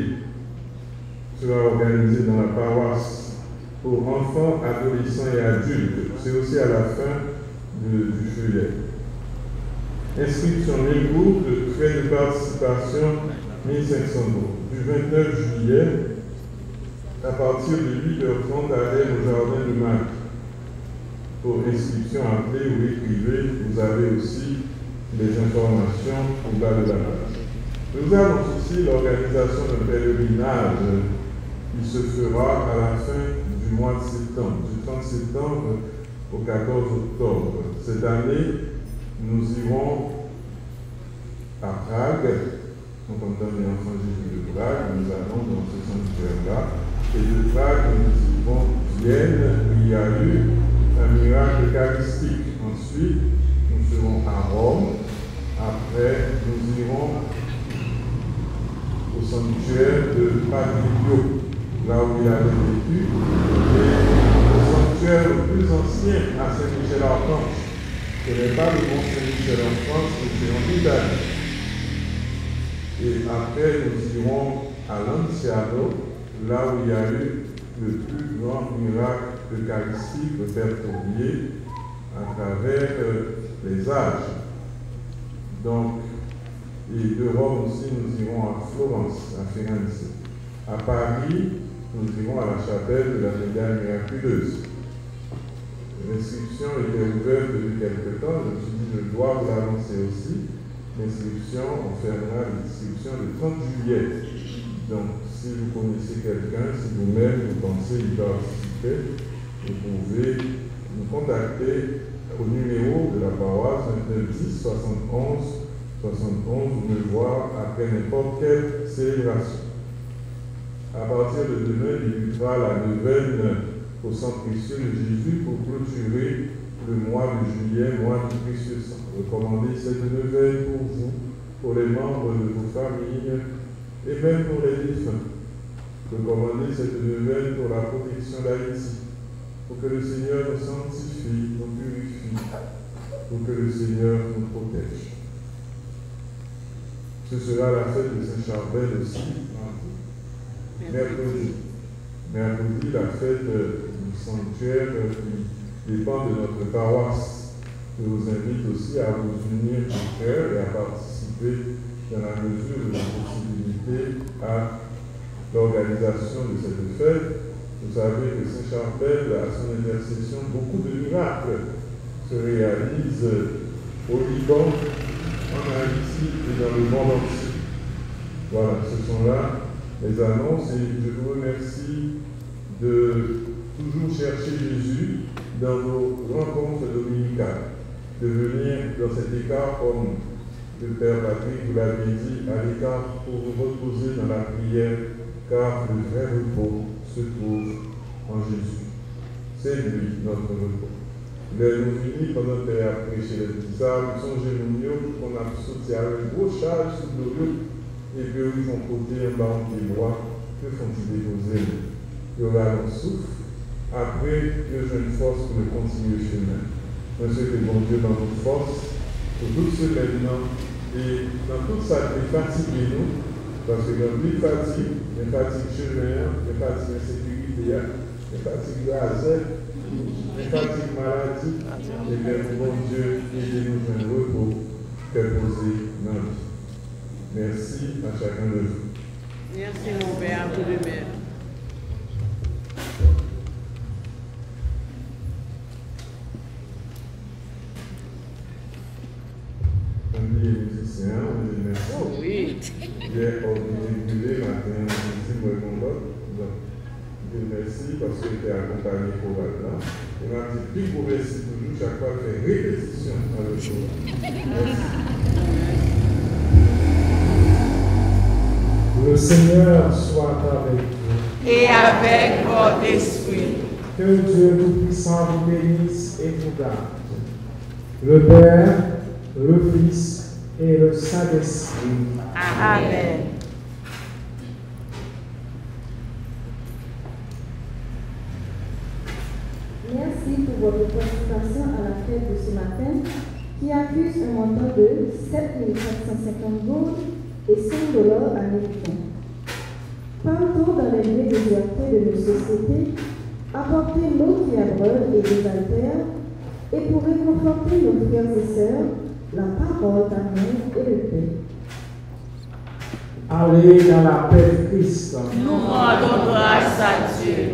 E: sera organisé dans la paroisse pour enfants, adolescents et adultes. C'est aussi à la fin du feuillet. Inscription 1000 gouttes, frais de participation 1500 euros. Du 29 juillet, à partir de 8h30 à l'air au jardin de Mac. Pour inscription, appelez ou écrivez, vous avez aussi des informations au bas de la page. Nous avons aussi l'organisation d'un pèlerinage qui se fera à la fin du mois de septembre, du 30 septembre au 14 octobre. Cette année, nous irons à Prague, en comptant les enfants Jésus de Prague, nous allons dans ce sanctuaire-là, et de Prague, nous irons à Vienne, où il y a eu un miracle eucharistique. Ensuite, nous serons à Rome. Après, nous irons au sanctuaire de Padre, là où il avait vécu, et le sanctuaire le plus ancien à Saint-Michel-Archange. Ce n'est pas le Mont Saint-Michel en France, mais c'est en Italie. Et après, nous irons à Lanciano, là où il y a eu le plus grand miracle eucharistique, le Père Tournier, à travers les âges. Donc, et de Rome aussi, nous irons à Florence, à Firenze. À Paris, nous irons à la chapelle de la Médaille miraculeuse. L'inscription était ouverte depuis quelque temps, je me suis dit, je dois vous l'annoncer aussi. L'inscription, on fermera l'inscription le 30 juillet. Donc, si vous connaissez quelqu'un, si vous-même vous pensez y participer, vous pouvez nous contacter au numéro de la paroisse 2910 71 ou me voir après n'importe quelle célébration. À partir de demain, débutera la neuvaine au sang précieux de Jésus pour clôturer le mois de juillet, mois du précieux sang. Recommandez cette neuvaine pour vous, pour les membres de vos familles et même pour les défunts. Recommandez cette neuvaine pour la protection d'Haïti, pour que le Seigneur nous sanctifie, nous purifie, pour que le Seigneur nous protège. Ce sera la fête de Saint-Charbel aussi, mercredi. Mercredi, la fête du sanctuaire qui dépend de notre paroisse. Je vous invite aussi à vous unir du cœur et à participer dans la mesure de vos possibilités à l'organisation de cette fête. Vous savez que Saint-Charbel, à son intercession, beaucoup de miracles se réalisent au Liban, en Haïti et dans le monde entier. Voilà, ce sont là les annonces et je vous remercie de toujours chercher Jésus dans vos rencontres dominicales, de venir dans cet écart comme le Père Patrick vous l'avait dit, à l'écart pour vous reposer dans la prière, car le vrai repos se trouve en Jésus. C'est lui notre repos. Nous finissons pendant que nous avons prêché les petits arbres, songez-nous qu'on a sauté avec un gros charge sous le et puis ils font côté en bas des bois, que font-ils déposer? Il y aura un souffle, après que j'ai une force pour continuer le chemin. Je sais que bon Dieu dans notre force, pour tout ce maintenant, et dans tout ça, il fatigue nous, parce que dans une fatigue, il fatigue chemin, il fatigue insécurité, il fatigue gazelle, il fatigue maladie, et bien bon Dieu, aidez-nous à un repos, faire poser dans la vie. Merci à chacun de vous.
B: Merci mon Père, tout de même.
E: On dit les musiciens, on dit merci.
B: Oh oui.
E: Hier, on dit brûlé, matin, on dit moi combat. Donc, je dis merci parce que j'étais accompagné pour là. Et on a dit plus pour merci toujours, chaque fois faire répétition à le jour. Merci.
A: Le Seigneur soit avec vous.
B: Et avec votre esprit.
A: Que Dieu Tout-Puissant vous bénisse et vous garde. Le Père, le Fils et le Saint-Esprit.
B: Amen.
D: Merci pour votre participation à la fête de ce matin qui accuse un montant de 7 450 gouttes et $5 américains. Partout dans les lieux désertés de nos sociétés, apportez l'eau qui abreuve et désaltère, et pour réconforter nos frères et sœurs, la parole d'amour et de paix.
A: Allez dans la paix de Christ.
B: Nous rendons grâce à Dieu.